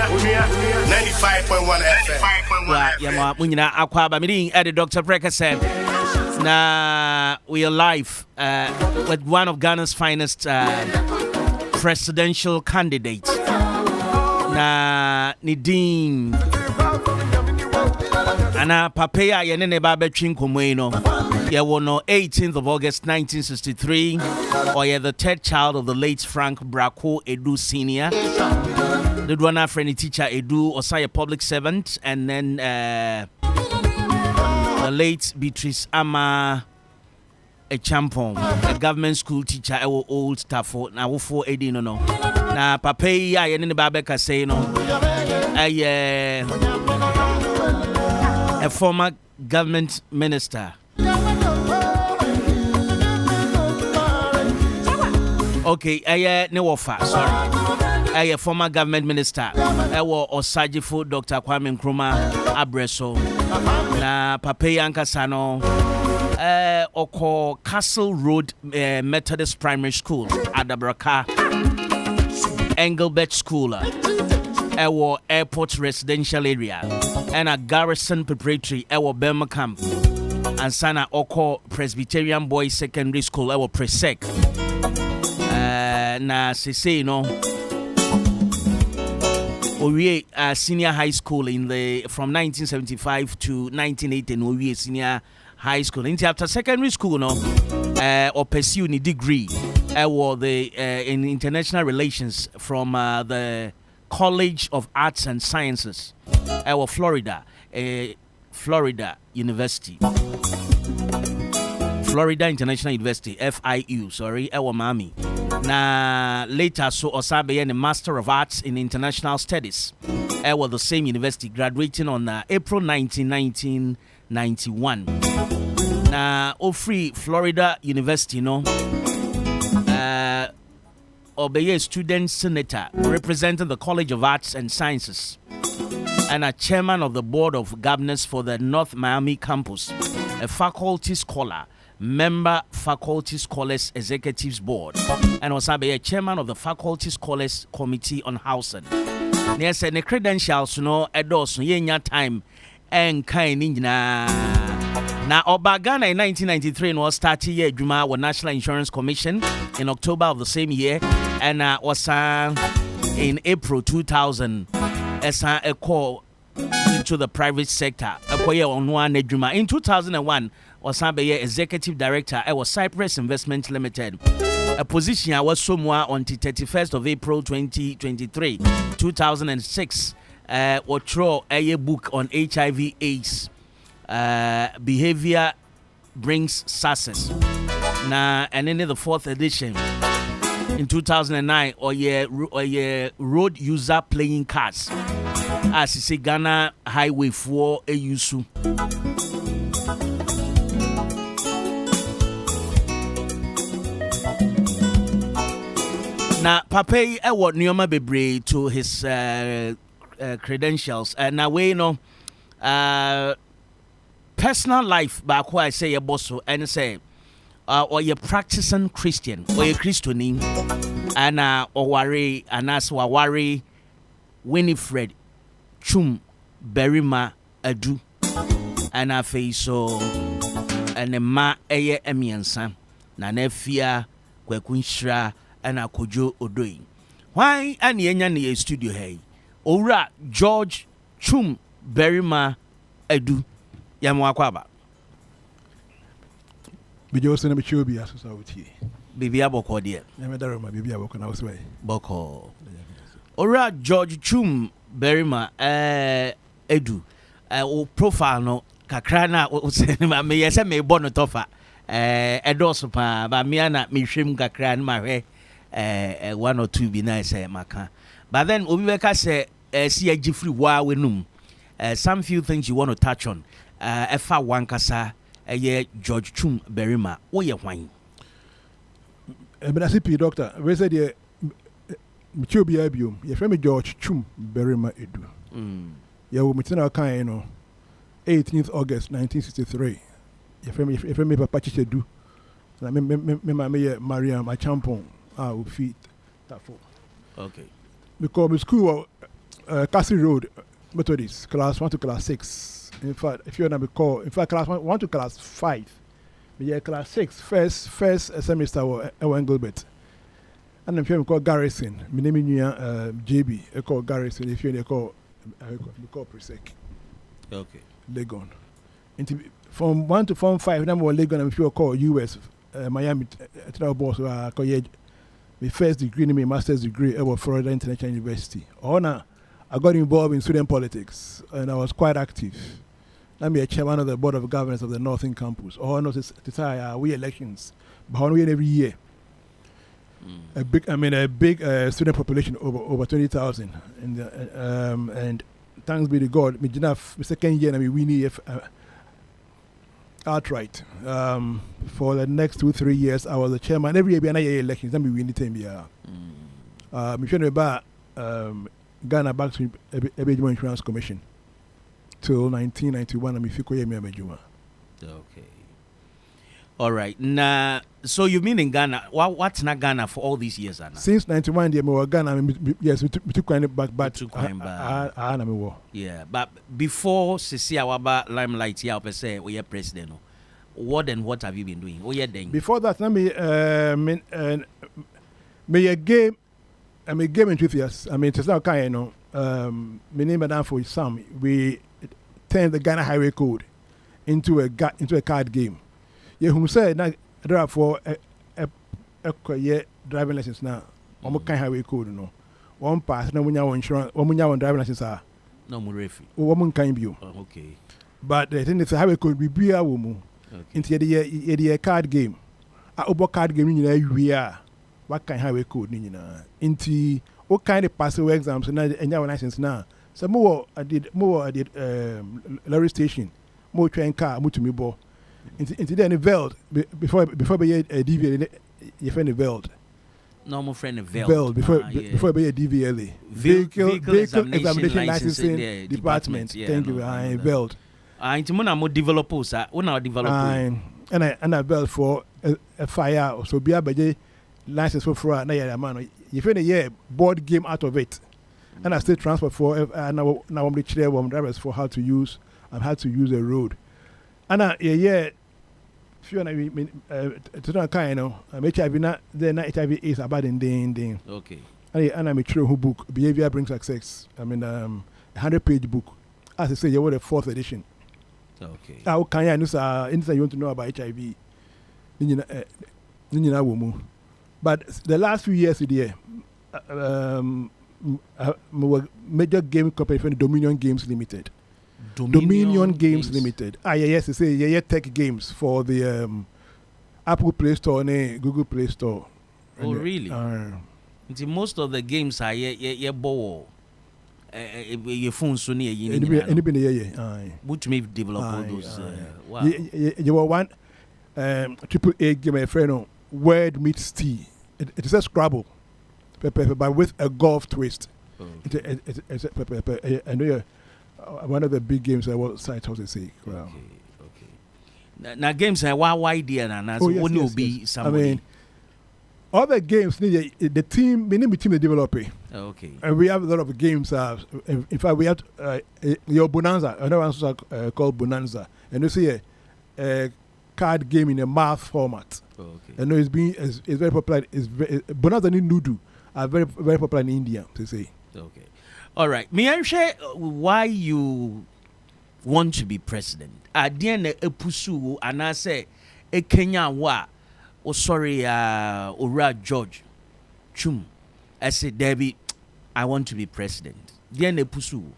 95.1 FM. Right, yeah, Munina Aquaba meeting at the Dr. Brecker said. Now we are live with one of Ghana's finest presidential candidates. Na Nidin Ana Papea Yenene Babe Chinkomweno. Yeah, no 18th of August 1963. Or yeah, the third child of the late Frank Brako Edu Sr. The Dwana friendly teacher Edu Osaya public servant, and then the late Beatrice Ama a champon, a government school teacher, our old staff for now for Eddie no. Na Papa ya in the Babeka say no. A former government minister. Okay, no sorry. A former government minister. Osajifo Dr. Kwame Nkrumah Abreso. Na Papa Yankasano. Oko Castle Road Methodist Primary School at the Braka Engelbert School our airport residential area and a garrison preparatory our Burma camp and Sana Oko Presbyterian Boys Secondary School our Presec na say no we senior high school in the from 1975 to 1980 we senior high school. After secondary school, or pursue a degree, or in international relations from the College of Arts and Sciences, or Florida University, Florida International University, FIU. Sorry, our Mami. Na later, so Osabe and a Master of Arts in International Studies, was the same university, graduating on April 1991. Free Florida University, Obeye student senator representing the College of Arts and Sciences, and a chairman of the board of governors for the North Miami campus, a faculty scholar, member Faculty Scholars Executives Board, and also a chairman of the Faculty Scholars Committee on Housing. There's a credentials, endorse yenya time and kind na Obagana in 1993 was started year Juma with National Insurance Commission in October of the same year, and was in April 2000 as a call into the private sector. Onua Juma in 2001 was executive director at Cypress Investment Limited. A position I was somewhere on the 31st of April 2023, 2006. Or throw a book on HIV/AIDS. Behavior brings success. Now, and then the fourth edition in 2009, or road user playing cards. As you see, Ghana Highway 4 AUSU. Now, Pape, I want Nyoma Bebre to his credentials. Now, we know. Personal life, but I say a boss and say, or you're practicing Christian, or you're Christian, and or worry, and as worry, Winifred Twum Barimah Adu, and I face so, and a ma eye emiansa, na nefia, kwekunshra, and a kojo odoi. Why, and yenyan studio hey, Ora George Twum Barimah Adu. Yamwakwaba. Bijo sene bichobi asosa wutie. Bibia boko de. Yamedaro ma bibia boko na woswe. Boko. Ora George Twum Barimah Edu. O profile no kakra na o se ma me yese me bo no tofa. Edoso pa ba me na me hwem kakra na ma hwe one or two be nice maka. But then obi beka say see agifri wa wenum. Some few things you want to touch on. Efa wankasa George Twum Barimah. Oye hwan? Benasipi doctor. We said the Michobi abium. Ye frame George Twum Barimah Edu. Ye wo mitina kan no 18th August 1963. Ye frame Papa Chichedu. Na me Maria my champon. Feet that for. Okay. Because my school Castle Road Methodist, class 1 to class 6. In fact, if you're number call, in fact, class 1 to class 5. But yeah, class 6, first semester was Ewan Gilbert. And if you call Garrison, my name is JB, I call Garrison, if you call Presec. Okay. Legon. From 1 to Form 5, number 1 Legon, and if you call US, Miami, boss, I call my first degree, my master's degree at Florida International University. I got involved in student politics, and I was quite active. I'm a chairman of the board of governors of the Northern Campus. We elections, but we every year. A big student population over 20,000, and thanks be to God, my second year, we win outright. For the next 2-3 years, I was the chairman. Every year, I elections. Then we win the team. I'm sure about Ghana back to Ebejuma Insurance Commission till 1991. I'm Ebejuma. Okay. All right. Now, so you mean in Ghana? What's not Ghana for all these years, Anna? Since 91, we were Ghana. Yes, we took Ghana back. But yeah, but before Sisi Awaba limelight here, I say we are president. What and what have you been doing? What are you doing? Before that, me a game. I'm a game enthusiast. It's not kind of my name and for Sam. We turned the Ghana Highway Code into a card game. Yeah, who said that therefore a driving license now. Kind Highway Code, no. One pass, no one insurance, one driving license. No more refi. Woman kind view. Okay. But the thing is, the Highway Code be a woman. Into the card game. A card game, we are. What kind of highway code into what kind of pass away exams and your license now. So more I did lorry station, more train car, more to me bo. Into then veiled before be a DVLA, you find a veiled. Normal friend of veiled before be a DVLA. Vehicle examination licensing department. Thank you. I veiled. Into more developers when our developers. And I veiled for a fire so be a license for fraud. You find a year board game out of it, and I still transport for now I'm the chair of drivers for how to use a road. And few to not kind HIV not then HIV is about in ding. Okay. And I'm a true who book Behavior Brings Success. 100-page book. As I say, you were the 4th edition. Okay. How can you want to know about HIV? But the last few years, major game company for Dominion Games Limited. Dominion Games Limited. Yes, they say tech games for the Apple Play Store and Google Play Store. Oh, really? Most of the games are bow. Your phone so near you. Which may develop those. Wow. You were one AAA game, my friend. Word meets T. It is a Scrabble, but with a golf twist. It's I know one of the big games I was site how to say. Okay. Now games are wide dear and will be somebody. All the games need the team. Many team they develop. Okay. And we have a lot of games. In fact, we have your Bonanza. Another one called Bonanza, and you see a card game in a math format. Okay. I know it's very popular. Bonanza and Nudu are very very popular in India, to say. Okay. All right. May I share why you want to be president? At the end of pursue and I say a Kenya wa Ora George Chum. I said, Debbie, I want to be president. The end of pursue.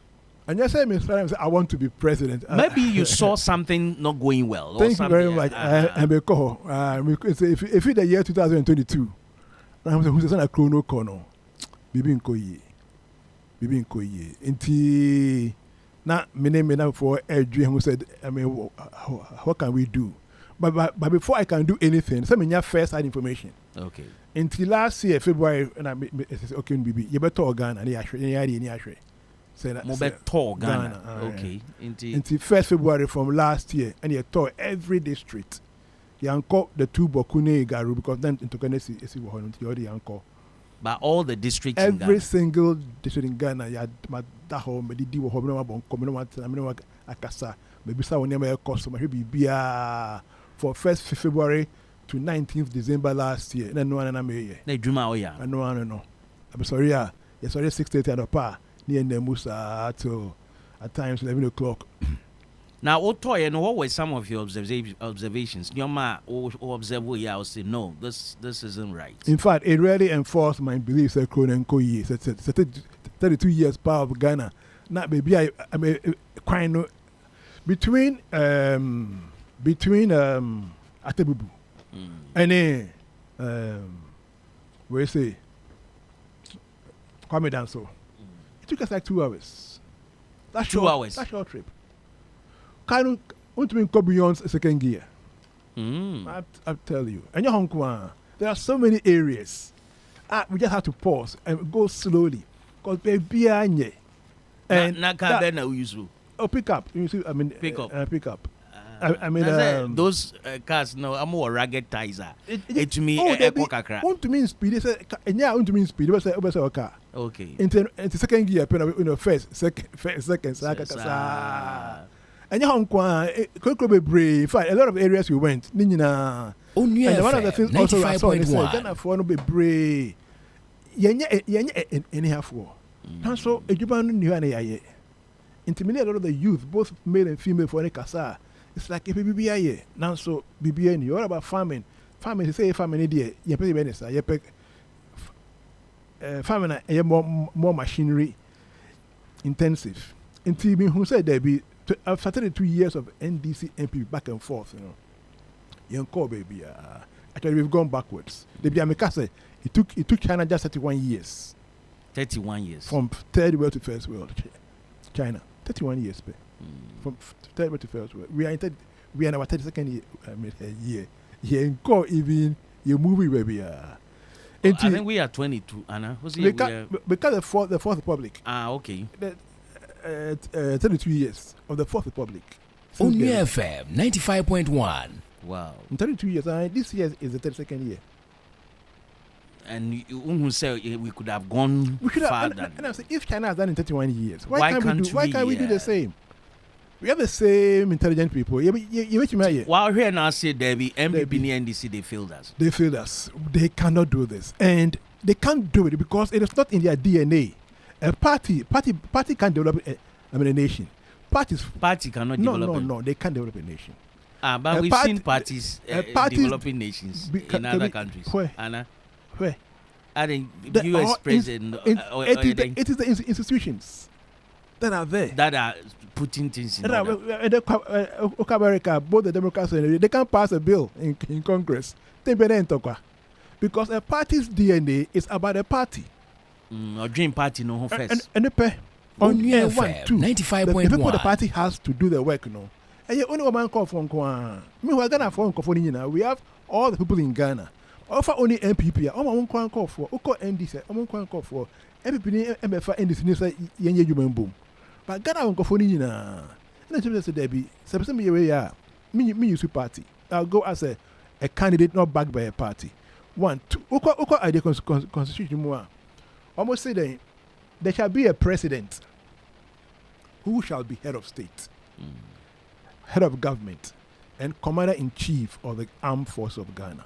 And you say, Mr. I want to be president. Maybe you saw something not going well. Thank you very much. If it's the year 2022, I'm saying, a chrono corner. Bibi Nkoye. Inti na mene for Adrian who said, what can we do? But before I can do anything, some in your first hand information. Okay. Until last year, February, and I said, okay, Bibi, you better Ghana, and any Ghana. Okay. Until 1st February from last year, and you tour every district. You uncle the two Bokune Garu because then into Kennedy is the uncle. But all the districts in every Ghana. single district in Ghana, you had that home, maybe WOHO, akasa, maybe someone never cost my BBA for 1st February to 19th December last year. And no one and I may. They dream out, yeah. I know. I'm sorry, yeah. Yes, sorry, 6:30 at the par near Nemusa till at times 11 o'clock. Now, Otoy, and what were some of your observations? Your ma observe, yeah, I'll say, no, this isn't right. In fact, it really enforced my beliefs that Kronenko years. 32 years power of Ghana. Not baby, I mean, quite between Atebubu and then we say Kwame Danso. It took us like 2 hours. That's 2 hours. That's short trip. Can't go beyond second gear. I tell you. And there are so many areas. We just have to pause and go slowly. Because baby, and pick up. You see, I mean, pick up. I mean, those cars, no, I'm more rugged tizer. It to me, want to mean speed. They say, and yeah, want to mean speed. They say, car. Okay. Into second gear, first, second, and could be brave. In fact, a lot of areas we went. And one of the things also I saw is Ghana for no be brave. Anyhow for. And so, a Juban knew any intimidate a lot of the youth, both male and female, for any casa. It's like a BBI. Now, so BBN, you're all about farming. Farming, say farming idiot. You pay Venice, you pay farming, more machinery intensive. In TV, who said there be after 32 years of NDC MP back and forth, young call baby. Actually, we've gone backwards. The Biamikase, it took China just 31 years. 31 years. From third world to first world. China. 31 years. From third world to first world. We are in our 32nd year. Here in call even your movie baby. I think we are 22, Anna. Because the fourth republic. Okay. 32 years of the fourth republic. Onua FM 95.1. Wow. In 32 years, this year is the 32nd year. And you say we could have gone farther. And I say, if China has done in 31 years, why can't we do the same? We have the same intelligent people. While here now say Debbie, MPP and NDC, they failed us. They failed us. They cannot do this. And they can't do it because it is not in their DNA. A party can't develop a nation. Party cannot develop. No, they can't develop a nation. But we've seen parties developing nations in other countries. Where? Anna? Where? I think the U.S. president. It is the institutions that are there that are putting things in order. America, both the Democrats and they can't pass a bill in Congress. Because a party's DNA is about a party. Or dream party no first. And the pay on year 1, 2. 95.1. The people the party has to do the work, And you only one call for me. We're Ghana for we have all the people in Ghana. Offer only MPP. I'm one call for. Oko NDC. I'm one call for. MPP MFA NDC say yenye human boom. But Ghana on call for And then she said, Debbie, suppose me me use party. I'll go as a candidate not backed by a party. 1, 2. Oko idea constitution more. Almost say that there shall be a president who shall be head of state, head of government, and commander-in-chief of the armed forces of Ghana.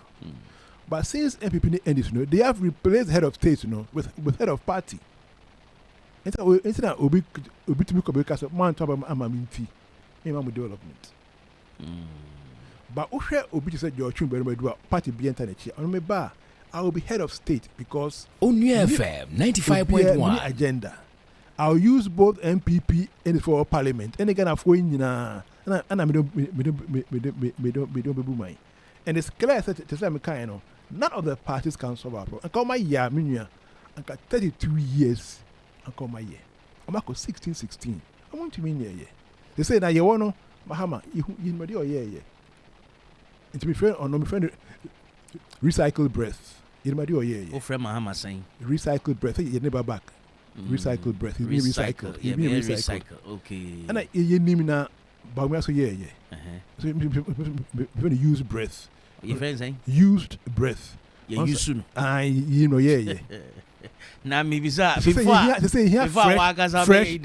But since MPP and this, they have replaced head of state, with head of party. Instead of Obi to be because man to amaminti, development. But Obi said your Twum Barimah party be internet. On my bar. I will be head of state because Onua FM 95.1 agenda. I'll use both MPP and for parliament. And again, I've going and and it's clear that to say none of the parties can solve our problem. I call my year, I got 32 years. I call my year. I'm at 16. I want to mean yeah. They say that you want to Mahama, you my dear yeah. And to be fair or no, my friend. Recycled breath. You know what yeah. Friend Mahama saying. Recycled breath. You never back. Recycled breath. You mean recycled. Yeah, recycled. Okay. And you name na, but we also yeah. So you use breath. Your friend saying. Used breath. You use soon. You know, yeah. Now maybe sir before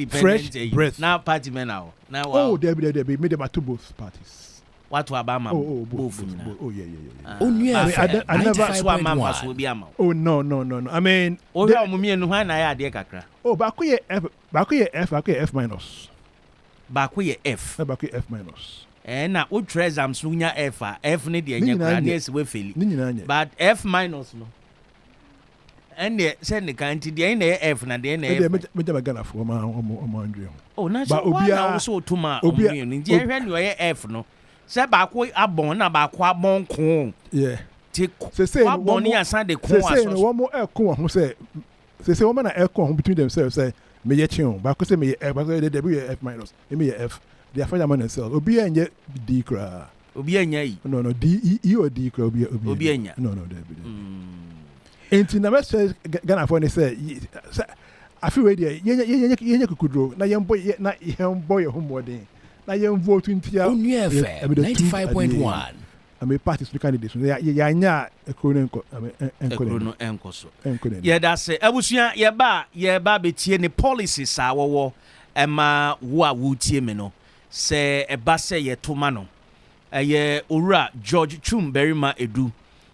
fresh breath. Now party men now. Now oh there be made them to both parties. What to Obama? Both. Oh yeah. Onua I never 95.1. Oh no. I mean oh yeah mumie no hwan na ya de kakra. Oh baako ye F minus. Baako ye F. Baako F minus. Na o treasure so nya F F ne de nya kra na esi we feli. But F minus no. And the send the country the F na the F. Me dem Ghana for ma Andre. Oh na so why na so to ma omo ni je hwe no F no. Se ba ko abon na ba ko abon ko. Yeah. Te say abon ni asan de ko aso. Say no one more ko ho say one na ko ho between themselves say me ye chin ba ko say me F ba say they be F minus. Me F. They are find themselves. Obi enye D kra. Obi enya yi. No D E or D kra obi enya. No there be. Enti na message Ghana for ne say I feel ready ye kukudro na ye boy homodin na ye vote ntia Onua FM 95.1. I mean parties to candidates ya nya ekro enko so ye da say abusua ye ba betie ne policies a wo ema wo a wo tie me no say e ba say ye toma no ye owura George Twum Barimah edu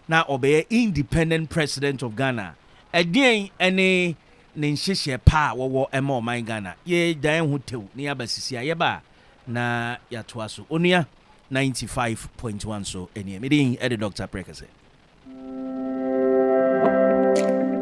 na obey independent president of Ghana edien ene ne nhyehyɛ pa wo ema oman Ghana ye dan ho tew ne abasisi ye ba na ya to aso Onua 95.1 so eni me the Dr. Prekase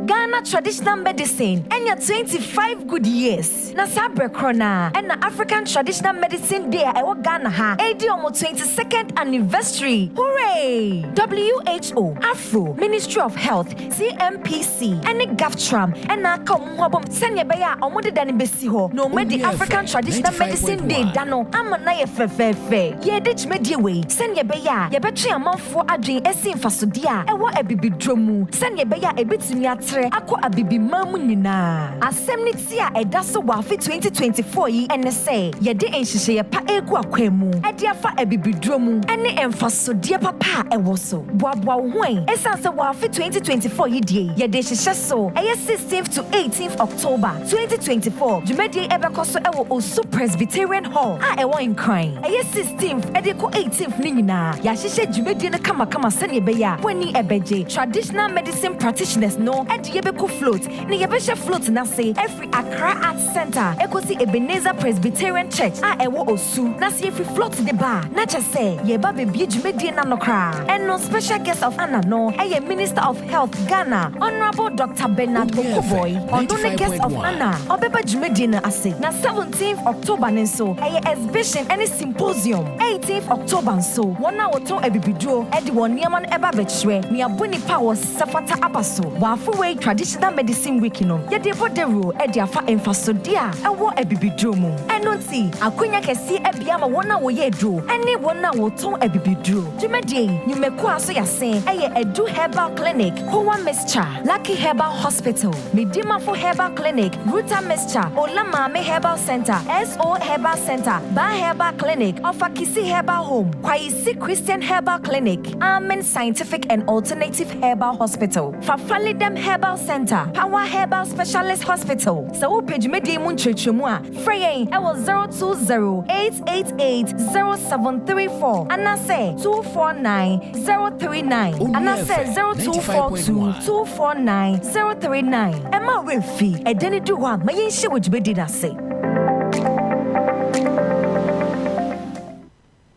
Ghana traditional medicine and your 25 good years. Na sabre krona and na African traditional medicine day ewo Ghana ha. Edi omo 22nd anniversary. Hooray! WHO, Afro, Ministry of Health, CMPC, and GAFTRAM and na ka omo senya beya omo de dani besi ho. No me the African traditional medicine day dano ama na ye fefefe. Ye de chmedie we senya beya ye betwe amanfo adwen esi mfasodia ewo ebibidromu. Senya beya ebetumi atre akọ abibi mamu nyina asem ni ti a eda so wa fi 2024 yi ene say ye de enhihye ye pa egu akwemu e de afa abibiduro mu ene emfasodie papa e wo so boaboa wo hwen esan se wa fi 2024 yi die ye de hihye so e 16th to 18th October 2024 jumedie ebekọ so e wo Osu Presbyterian Hall a e wo Nkran e 16th e de ko 18th ni nyina ya hihye jumedie ne kama sene be ya wani ebeje traditional medicine practitioners no e de yebeko float ni yebehye float na say every Accra Arts Center ekosi Ebenezer Presbyterian Church a ewo Osu na say every float the bar na che say yeba bebie dwumedie na nokra and no special guest of honor no e Minister of Health Ghana Honorable Dr. Bernard Okoboy ondo ne guest of honor obeba dwumedie na ase na 17th October nso e exhibition and symposium 18th October nso wona woto ebibiduo e de won niam na eba bechwe ni aboni pa wo safata abaso wafu we traditional medicine week no ye de bodero e de afa emfasodia e wo ebibiduro mu enonti akonya kesi ebia ma wona wo ye duro ene wona wo ton ebibiduro dwumedie nyumeko aso yasen e ye Edu Herbal Clinic Hoa Mixture Lucky Herbal Hospital Medima for Herbal Clinic Ruta Mixture Olamame Herbal Center SO Herbal Center Ba Herbal Clinic Ofakisi Herbal Home Kwaisi Christian Herbal Clinic Amen Scientific and Alternative Herbal Hospital Fafalidem Herbal Center Power Herbal Specialist Hospital so page medie mu nchechemu a freyen e was 020-888-0734 anase 249-039 anase 0242-249-039 Emma Refi edeni du wa mayenhye wojibedi na se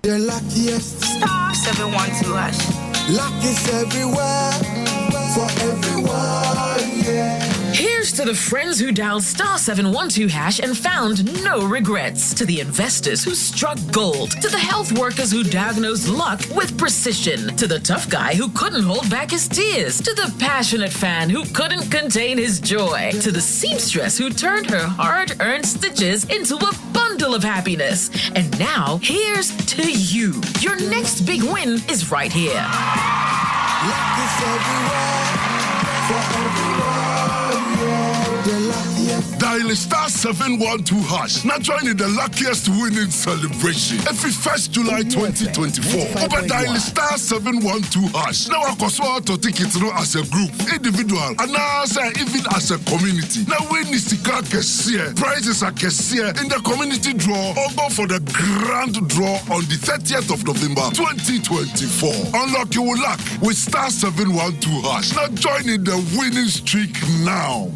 The luckiest star 712 hash. luck is everywhere for everyone, yeah. Here's to the friends who dialed star 712 hash and found no regrets. To the investors who struck gold. To the health workers who diagnosed luck with precision. To the tough guy who couldn't hold back his tears. To the passionate fan who couldn't contain his joy. To the seamstress who turned her hard-earned stitches into a bundle of happiness. And now, here's to you. Your next big win is right here. Luck is everywhere for everyone, yeah. The luckiest. The dial star 712 hash. Now join in the luckiest winning celebration. Every 1st July 2024. Over dial star 712 hash. Now I cost to tickets as a group, individual, and now even as a community. Now win is the prizes are in the community draw or go for the grand draw on the 30th of November 2024. Unlock your luck with star 712 hash. Now join in the winning streak now.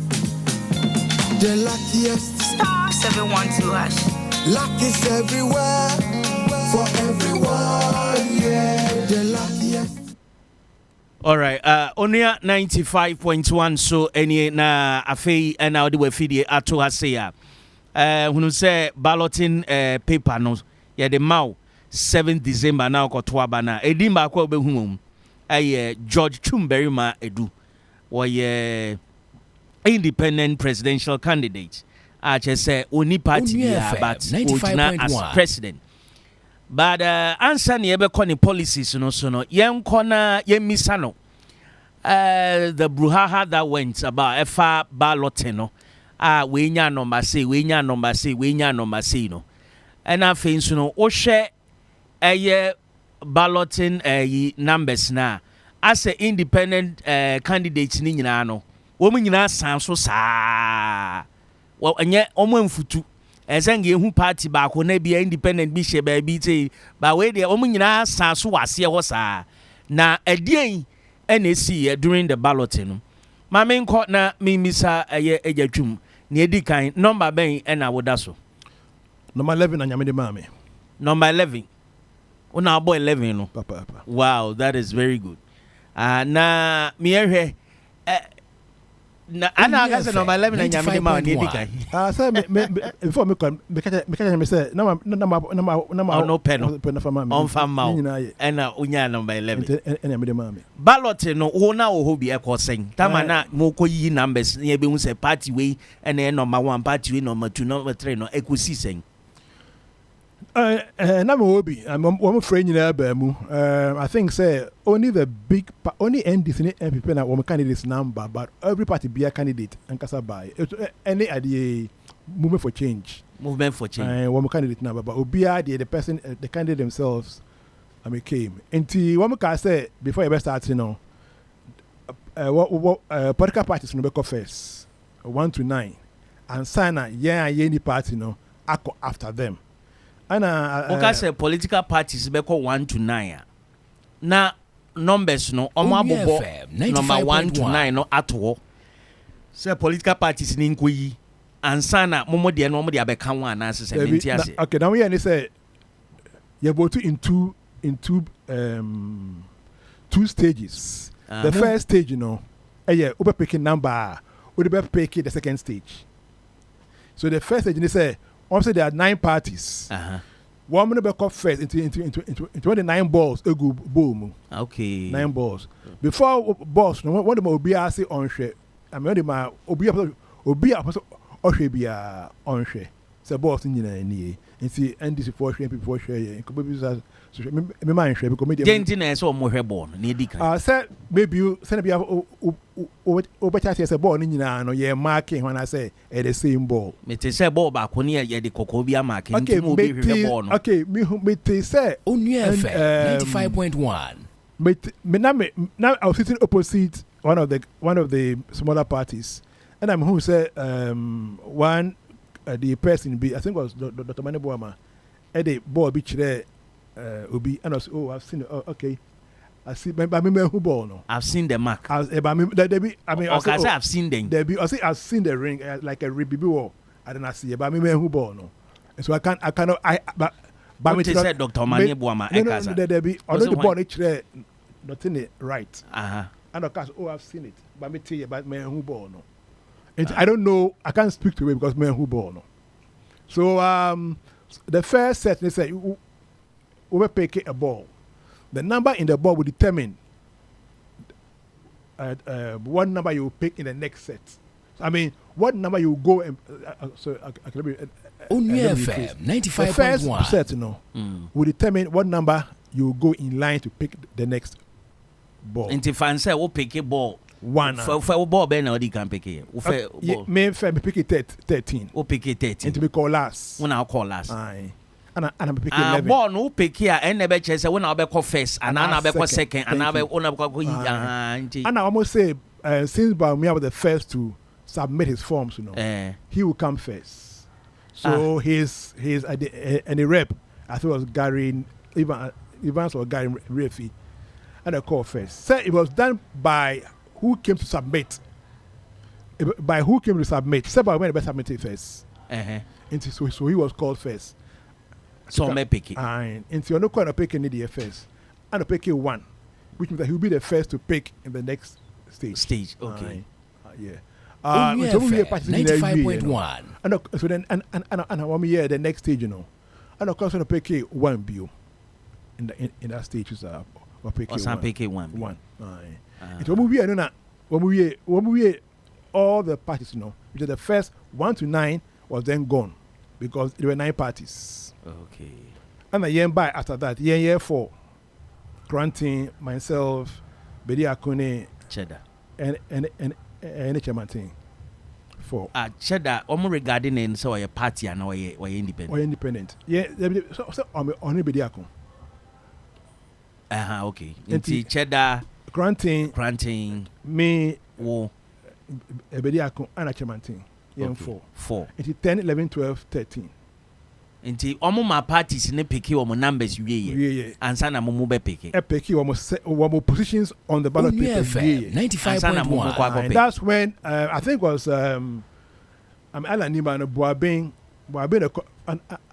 The luckiest star 712 hash. Luck is everywhere for everyone. Yeah, the luckiest. All right, Onua 95.1 so any na afei na odi we fidie ato ase ya. Hunu say balloting paper no ye the mau 7 December na okoto aba na edi ba kwa obehu George Twum Barimah edu. Woye independent presidential candidate. I just say only party but as president. But answer ni ebe koni policies no so no yen kona yen misano the brouhaha that went about efa balloting no we nya number say no and afin so no o share balloting numbers na as a independent candidate ni nyina no wo mu nyina san so saa wo enye omo mfutu ezenga ehu party ba ko na bia independent bi she ba bi te ba we de omo nyina san so wase ho saa na edien ena esi during the balloting no ma me nko na me misa ejatwum na edi kan number ben ena woda so number 11 anyame de mame number 11 una abo 11 no papa. Wow, that is very good. Na me ehwe na ana ga say number 11 anyame de mame na edi kan say before me come me say no pen on fam ena unya number 11 anyame de mame ballot no wo na wo bi e ko sen tama na mo ko yi numbers ye be hu say party we ena number 1 party we number 2 number 3 no ekosi sen na me obi I'm friend nyina ba mu I think say only only NDC MPP na one candidate's number but every party be a candidate and kasa buy any idea movement for change one candidate number but obi the person the candidate themselves came until one can say before you start political parties no be first 1 to 9 and sign any party after them. Okay, say political parties be 1 to 9. Na numbers no omo abobo number 1 to 9 no ato. Say political parties ni nkoyi ansana momo de no mo de abeka wan na say menti ase. Okay, now we any say you vote in two stages. The first stage ube picking number, ube picking the second stage. So the first stage they say also there are 9 parties. One minute back up first into the 9 balls. Go boom. Okay. 9 balls. Before balls, no one of them will be asked on share. I mean, my obi on share. So balls in the and see NDC for share people share. Me mind share because me. Gentina so mo hwe ball na edika. Say maybe you send be over chat say ball ni nyina no ye marking when I say the same ball. Me te say ball ba ko ne ye de kokko bia marking nti mo be hwe ball no. Okay, me te say Onua FM 95.1. Me now I was sitting opposite one of the smaller parties and I'm who say one the person be I think was Dr. Mane Boama the ball be there Obi and I was I've seen it. Okay, I see. But me who ball no. I've seen the mark. I've seen them. I've seen the ring like a ribby wall. I don't see it. But me who ball no. So I cannot. But me said Dr. Mane Boama. No. There be. Although the ball each there, nothing right. And of course, I've seen it. But me tell you about me who ball no. And I don't know. I can't speak to it because me who ball no. So the first set they say. We pick a ball. The number in the ball will determine what number you pick in the next set. I mean, what number you go and Onua FM 95.1. The first set, will determine what number you go in line to pick the next ball. Into fancy, we pick a ball. 1. For ball ben or the can pick it. Me pick it 13. Who pick it 13? And to be called last. When I'll call last. Aye. And I'm picking 11. Born who pick here and never chase when I'll be call first and I'll be call second and I'll be and I almost say since Barimah was the first to submit his forms, he will come first. So his and the rep, I think it was Gary Evans or Gary Refi, and I call first. So it was done by who came to submit. By who came to submit. So Barimah the submitted first. So he was called first. So may pick it. And so you're not going to pick any the first. And to pick 1, which means that he'll be the first to pick in the next stage. Okay. Yeah. So 95.1. And so then and 1 year the next stage, And of course when I pick 1 view in that stage is or pick 1. Pick 1. 1. It's when we all the parties, which is the first 1 to 9 was then gone because there were 9 parties. Okay. And a year by after that, year 4, Granting, myself, Bedi Akune, Cheddar, and Chairman 4. Cheddar, almost regarding in so a party and or independent. Or independent. Yeah, so only Bedi Akune. Okay. Inti Cheddar, Granting, me, Bedi Akune, and Chairman 4. It's 10, 11, 12, 13. Nti omo ma parties ne pick your numbers you ansa na mo be pick almost positions on the ballot paper 95.1. And that's when I think was Alan Nima and Boabing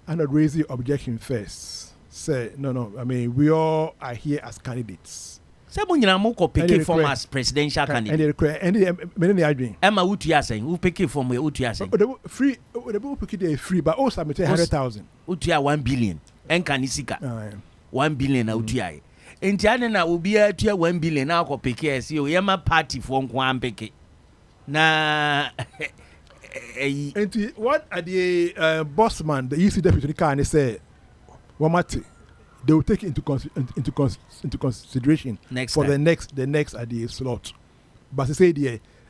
and raise the objection first. Say no, I mean we all are here as candidates. Say mo nyina mo ko pick form as presidential candidate. And the arguing. Emma Utu saying who pick form we Utu saying. Free the book pick it free but also submit 100,000. Utu 1 billion. Enkanisika. 1 billion Utu ai. Enti ane na obi a tua 1 billion na ko pick ese o yema party for nko am pick. Na enti what are the boss man the EC deputy can say Wamati they will take it into consideration next for time. the next idea slot. But they say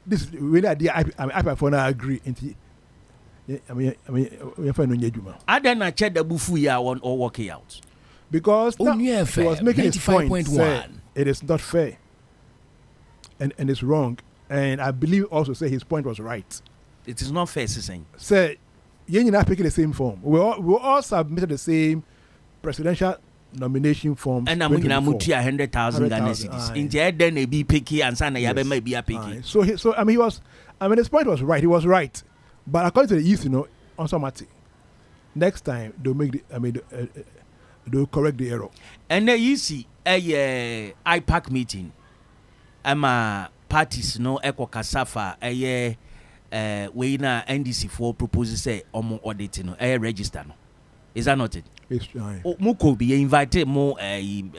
this is really idea I for now agree. I mean we find no nyejuma. Ada na che da bufu ya won or working out. Because he was making his point. 95.1. It is not fair. And it's wrong. And I believe also say his point was right. It is not fair saying. Say you're not picking the same form. We all submitted the same presidential nomination form. And I'm going to 100,000 Ghana cedis. In the then they be picky and sana yabe may be a picky. So his point was right. He was right. But according to the East, on somebody, next time they'll make they'll correct the error. And then you see a IPAC meeting. Parties echo kasafa we na NDC for proposes say omo audit register no. Is that not it? It's right. Muko be invited more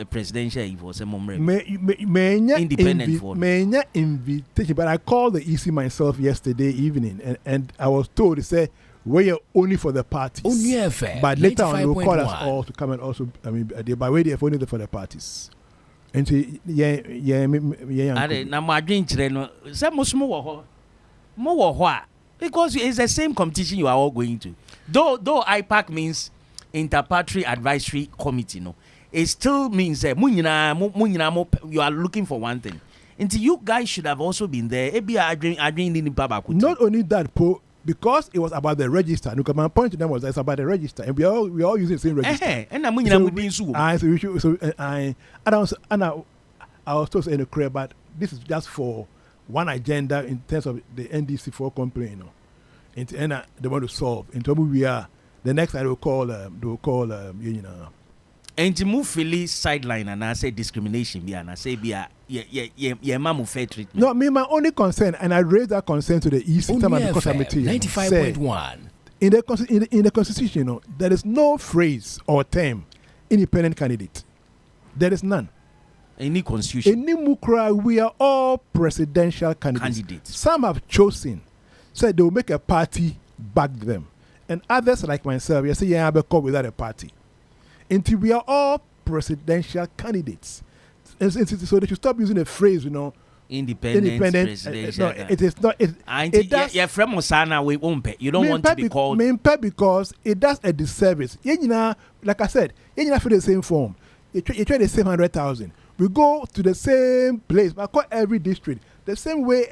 presidential for some independent for invitation, but I called the EC myself yesterday evening and I was told to say we're only for the parties. But later on they'll call us all to come and also by way they're only for the parties. And na my dream children some more because it's the same competition you are all going to. Though IPAC means Interparty Advisory Committee, it still means that you are looking for one thing. Until you guys should have also been there. Not only that, because it was about the register. My point to them was it's about the register, and we all using the same register. I was told in the career, but this is just for one agenda in terms of the NDC4 complaint. And they want to solve. In terms of we are. The next time they will call and to move Philly sideline and I say discrimination and I say mamu fair treatment. No, my only concern, and I raised that concern to the EC because I'm 95.1. In the constitution, there is no phrase or term independent candidate. There is none. Any constitution. In Nimukra, we are all presidential candidates. Some have chosen, said they will make a party back them. And others like myself, you say, I'll come without a party. Until we are all presidential candidates. And so they should stop using the phrase, independent presidential. No, it is not. It does. Yeah, from Osana, we won't pay. You don't want to be called. Because it does a disservice. Like I said, you for the same form. You try the same 100,000. We go to the same place. I call every district the same way.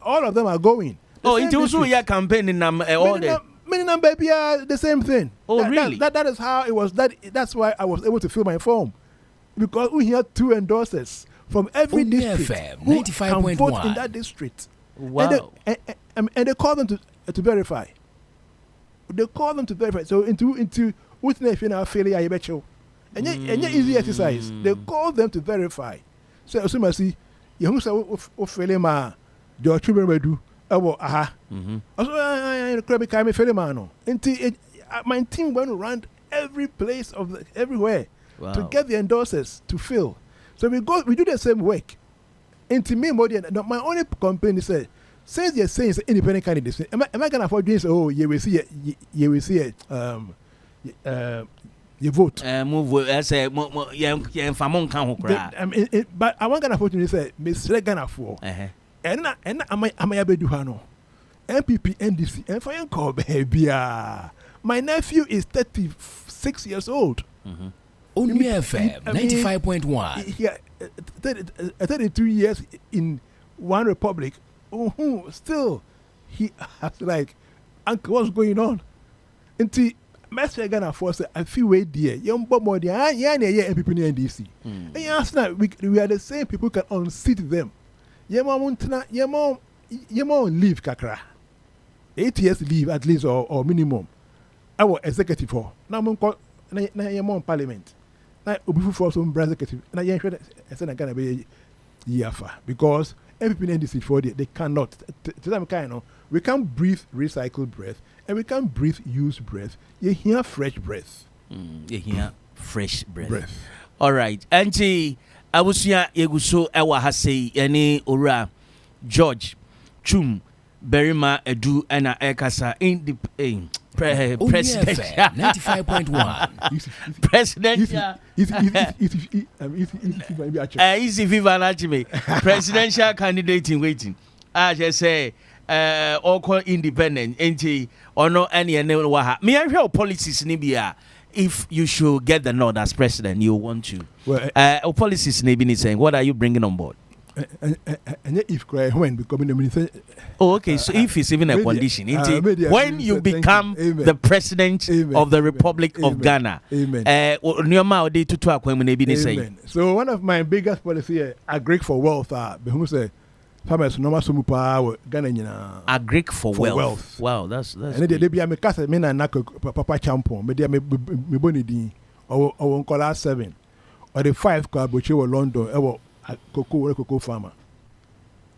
All of them are going. Into also your campaign in all the. Many number the same thing. Really? That is how it was. That's why I was able to fill my form, because we had 2 endorsers from every district who can vote in that district. Wow. And they call them to verify. They call them to verify. So into what's if you know failure, I bet you. And easy exercise. They call them to verify. So as soon as you who say failure ma, your children do. Also, my team went around every place everywhere to get the endorsers to fill. So we do the same work. Into me more than my only complaint is since you're saying it's independent candidates, am I gonna afford doing so? You will see it. You vote. Move as a but I want gonna afford to say Miss Regana for. And am I able to handle MPP NDC and for your call baby. My nephew is 36 years old. Onua FM 95.1. Yeah, 32 years in one republic. Still, he has like, uncle, what's going on? Until Master Ghana force I feel way dear. Young Bob more than MPP NDC. And you ask now, we are the same people who can unseat them. Your mom leave kakra. 8 years leave at least or minimum. Our executive for now your mom parliament. Now we for some executive. Now you sure that gonna be yearfa because everything in this for they cannot. To them kind of we can't breathe recycled breath and we can't breathe used breath. You hear fresh breath. You hear fresh breath. All right, Auntie. Abusia yeguso ewa hase ene ora George Twum Barimah edu ena ekasa in the president 95.1 president easy viva nachime presidential candidate in waiting. I just say all independent enti ono ene wa ha me ahwe policies ni bia. If you should get the nod as president, you want to. Well, policies maybe saying, what are you bringing on board? And if when becoming the minister. Oh, okay. So if it's even a condition, when you become the president of the Republic of Ghana, Amen. So one of my biggest policies, agree for wealth, farmers no matter power Ghana agric for wealth. Wow, that's and they be a cast me na papa champion me dey me boni din or nkola 7 or the 5 ka boche wo London e wo cocoa farmer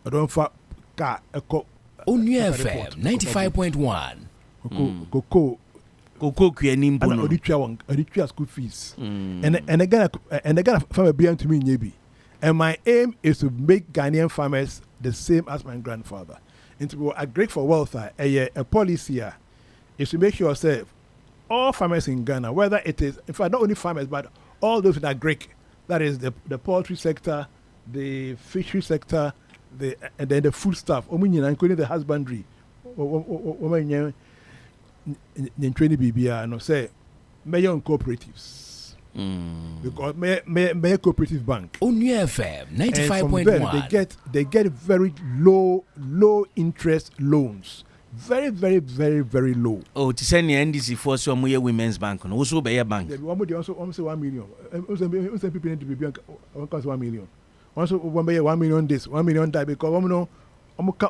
I don't fa car Onua FM 95.1 cocoa kuani mpo no oditwa school fees and Ghana farmer be to me nyebi. And my aim is to make Ghanaian farmers the same as my grandfather. And to agree for wealth, a policy is to make sure that all farmers in Ghana, whether it is, in fact, not only farmers, but all those that agree, that is the poultry sector, the fishery sector, and then the food stuff, including the husbandry, major cooperatives. Because may cooperative bank. Onua FM 95.1. They get very low interest loans. Very low. Oh, to send the NDC for some women's bank and also by a bank. Also 1 million. Also people need to be bank 1 million. Also 1 million this, 1 million that because I'm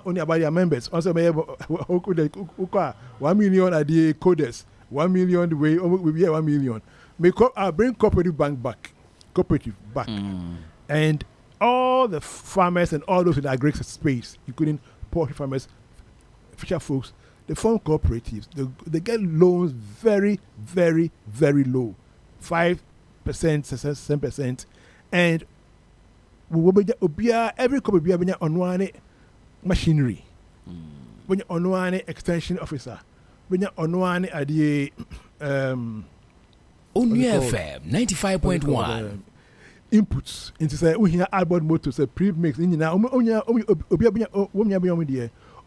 only about your members. Also 1 million at the coders. 1 million the way we be 1 million. I bring cooperative back, and all the farmers and all those in the agri space, including poultry farmers, fisher folks, they form cooperatives. They get loans very low, 5%, 7%, and every cooperative be on machinery, when you on extension officer, when you on at the Onua FM 95.1. inputs into say we hear outboard motors say pre-mix in now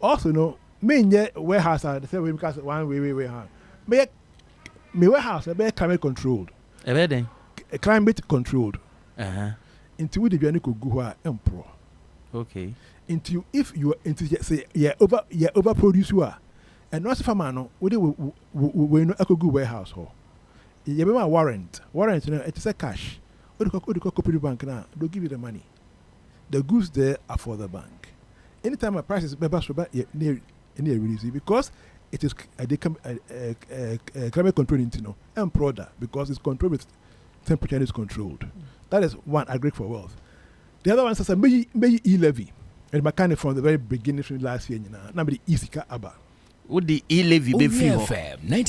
also no main warehouse the say we because one way hard me warehouse be climate controlled climate controlled into we the journey could go empro okay into if you into say overproduce you are and not farmer no we no eco go warehouse ho you be my warrant you know it is a cash. What do you call bank now? They'll give you the money. The goods there are for the bank. Anytime a price is near release because it is climate control into and product because it's controlled with temperature is controlled. That is one agreed for wealth. The other one says may e-levy and mechanic from the very beginning from last year now be Isika Abba. Would the e-levy be free?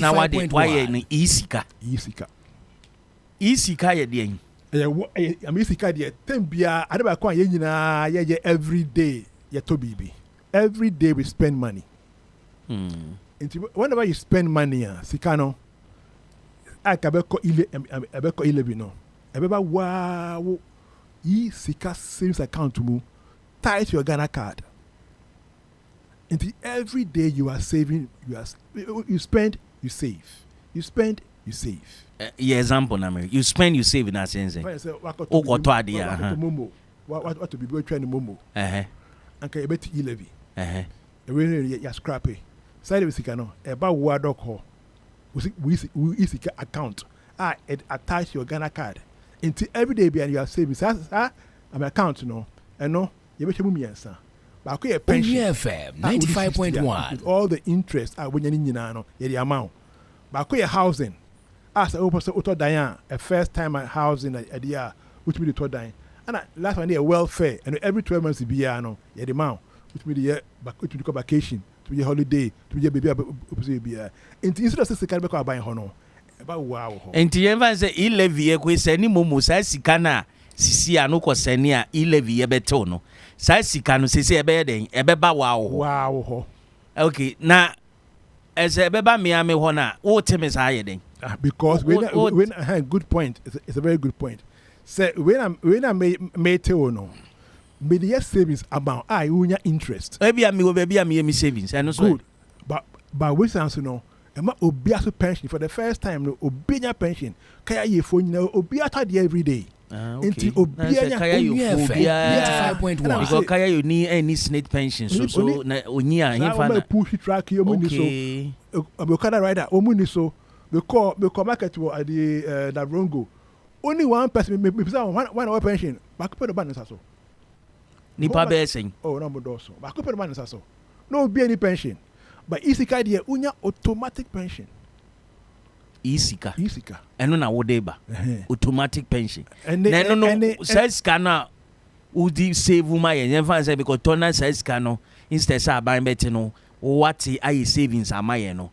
Now why Isika? Isika ye I'm Isika de tembia adaba kwa ye nyina ye every day ye to bibi. Every day we spend money. Whenever you spend money sikano akabeko ile no. Ebeba wow Isika savings account mu tie to your Ghana card. Until every day you are saving, you spend, you save. You spend, you save. Example, you spend, you save in that sense. What to be trying momo? And can you bet e-levy? You scrappy. Side of Sikano, about Wadok ho. We account. Attach your Ghana card. Until every day you are saving. I'm account, and no, you bet your answer. But a pension FM 95.1 with all the interest when you know the amount. But a housing as a auto Diane a first time housing idea which be the third dying. And last one year welfare and every 12 months be the amount which be the year back to the vacation to be holiday to be a baby instead of sister can be buying hono about wow. And the ever say e-levy any momo says Sikana Sisi anoko senia e-levy ebetono. Sa sika no sisi ebe den ebeba wow ho. Okay, na as ebeba me ame ho na wo teme sa yeden. Because when good point, it's a very good point. Say when I made no me the savings amount I unya interest. Ebi ami me savings. I know so. Good. But we say no ema obiaso pension for the first time no obinya pension kaya ye fo nyina obiata dey every day. Okay. Kaya you 95.1 because kaya you need any state pension so na onya him na push track you money so Okada rider omuni so we call market to at the Davrongo only one person me one hour pension back pay the ban so nipa be sen no mo do so back pay the ban so no be any pension but Isika dey unya automatic pension. Isika. Eno na wodeba. Automatic pension. No says kana udi save my and say because tona says kana instead say buy better no what are savings am I no.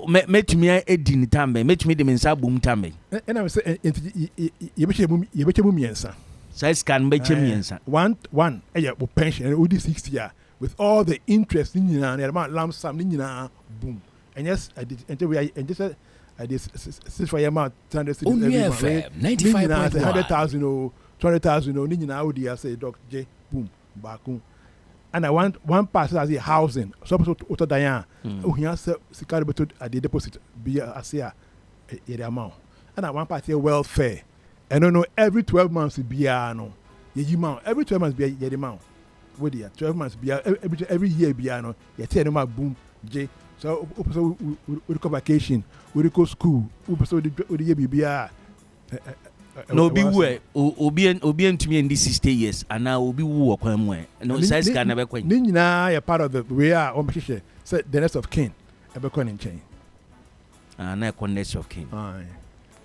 Met me a din tambe, met me the mensa boom tambe. And I say you bet you miensa. Says can bet you miensa. One pension and udi 60 year with all the interest in and amount lump sum in boom. And yes I did and just I did 6 for your mouth, 100,000 or 200,000 or Nina Audi. I say, Dr. J. Boom, Bakum. And I want one person as a housing, so to Diane, who has Sicarbo at the deposit, be a say the amount. And I want party welfare. And I know every 12 months be a no. You mount every 12 months be a amount. What 12 months be every year be a no. You tell them boom, J. So we go vacation, we go school, we the year be no be where obi to me in this 60 years and now obi wo kwamwe no size can never kwen ni nyina ya part of the we are on say the next of kin ebe kon in chain na next of kin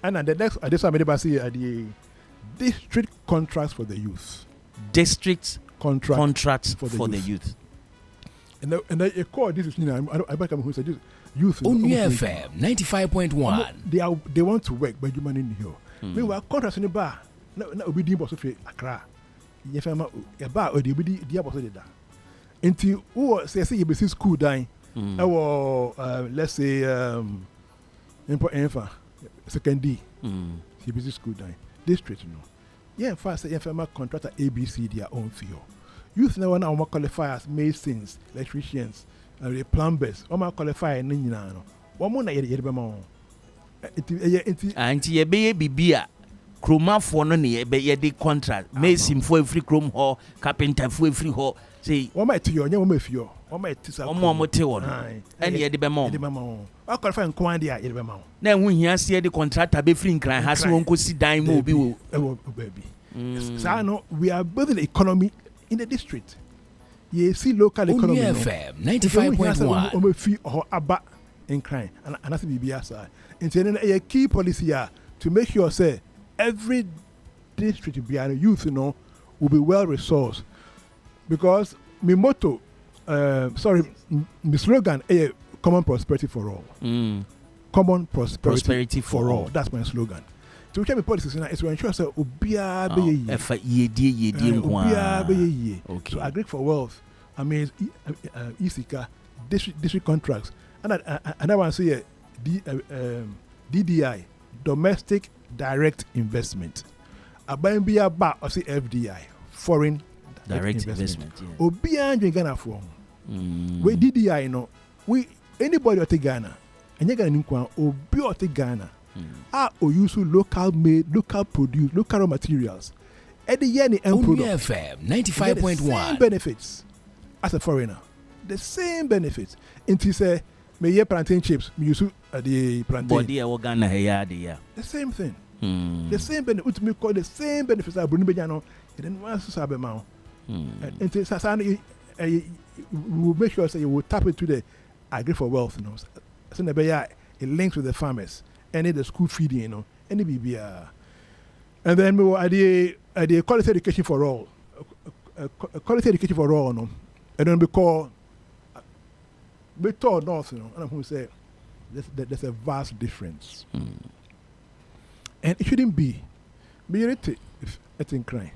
and the next this one maybe see the district contracts for the youth contracts for the youth. And they call this is I back who said youth Onua FM 95.1 they want to work but you man in here we were contracts in the bar na obi din boss of Accra ye fema e bar o de obi dia boss de da until who say you be school dying let's say second D you be school dying district no Yeah, fast say FMA contractor ABC their own fee. Youth now want to qualify as masons, electricians, plumbers. Oma qualify ni nyina no. Omo na yede be ma won. Anti ye be bibia. Kroma for no ne ye de contract. Mason for every chrome hall, carpenter for every hall. Say Oma ti yo, nya oma fi yo. Oma ti sa. Omo te won. And ye de be ma. Yede be ma won. I qualify in kwan dia yede be ma won. Na hu hia se de contractor be free nkran ha se won ko si dan mo obi wo. Baby. So no, we are building the economy in the district. You see local economy. FM 95.1. Omo fi or aba in crime and that's BBS side. Intending a key policy here to make sure say every district behind youth, will be well resourced. Because my motto, my slogan, common prosperity for all. Common prosperity for all. That's my slogan. So which policies is to ensure say obia be ye. Okay. So agree for wealth. I mean Isika district contracts. And I want to say DDI, domestic direct investment. Abayim biya ba or say FDI, foreign direct investment. Obia in Ghana for. We DDI we anybody at Ghana. And you Ghana nkwan obi at Ghana. Or use local made, local produce, local raw materials. At the year the end product. FM 95.1. Same benefits as a foreigner. The same benefits. Until say me ye plantain chips, me use the plantain. Body Ghana here. The same thing. The same benefits. Me call the same benefits as Bruni Bejano. And then once to sabe mao. Until Sasani, we will make sure say you will tap into the agree for wealth. So it links with the farmers. Any the school feeding, any BBR. And then we were at the quality education for all. Quality education for all, And then we call North, and I'm going to say there's a vast difference. And it shouldn't be. It's in crime.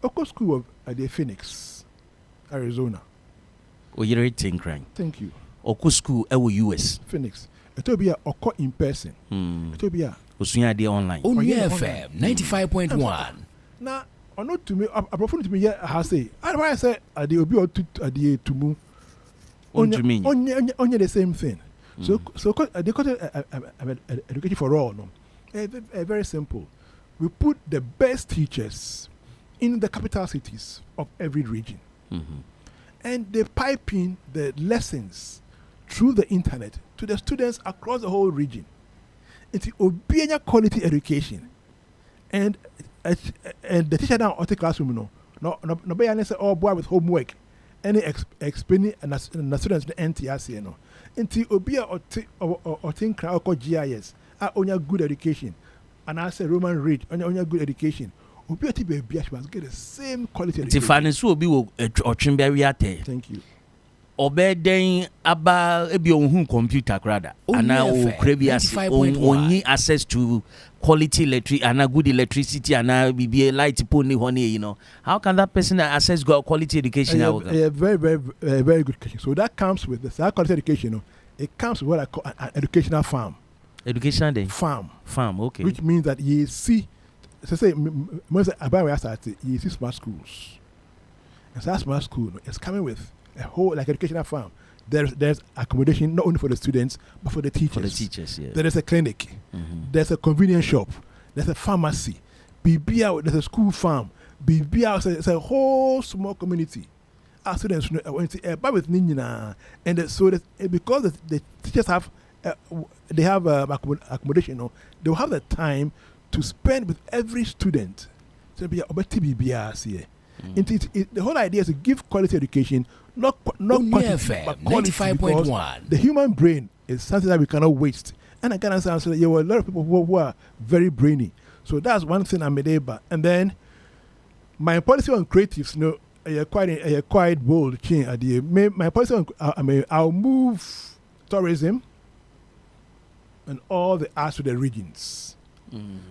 Oko School of the Phoenix, Arizona. You're in crime. Thank you. Oko School, US. Phoenix. It will be a Oko in person. It will be a Osunya de online. Onua FM 95.1. Now, or not to me, appropriate to me, I say, I say, the Obi or the Tumu. Only the same thing. So they call it education for all. Very simple. We put the best teachers in the capital cities of every region. And they pipe in the lessons through the internet to the students across the whole region. It's obeying quality education. And the teacher down at the classroom, no be say, oh boy with homework. Any explaining and the students the NTRC, Until obia or think crowd called GIS are on your good education. And I say Roman read on your good education. Obia to be must get the same quality education. Tiffany will be or Chimberry. Thank you. Obeden aba ebi ohun computer krada ana o previous only access to quality electric and good electricity and be light pony honey, how can that person access quality education? Very good question. So that comes with the quality education. It comes with what I call an educational farm. Educational day farm, okay, which means that you see, say most about where I started, you see smart schools, and so that smart school is coming with a whole like educational farm. There's accommodation not only for the students but for the teachers. For the teachers, yeah. There is a clinic. There's a convenience shop. There's a pharmacy. BBR, there's a school farm. BBR, it's a whole small community. Our students went to with Nina, and so because the teachers have accommodation, they'll have the time to spend with every student. So be BBR here. The whole idea is to give quality education, not quantity, but quality. 95.1. The human brain is something that we cannot waste. And I can answer that there were a lot of people who are very brainy. So that's one thing I'm made about. And then my policy on creatives, quite bold change. My policy on I'll move tourism and all the arts to the regions.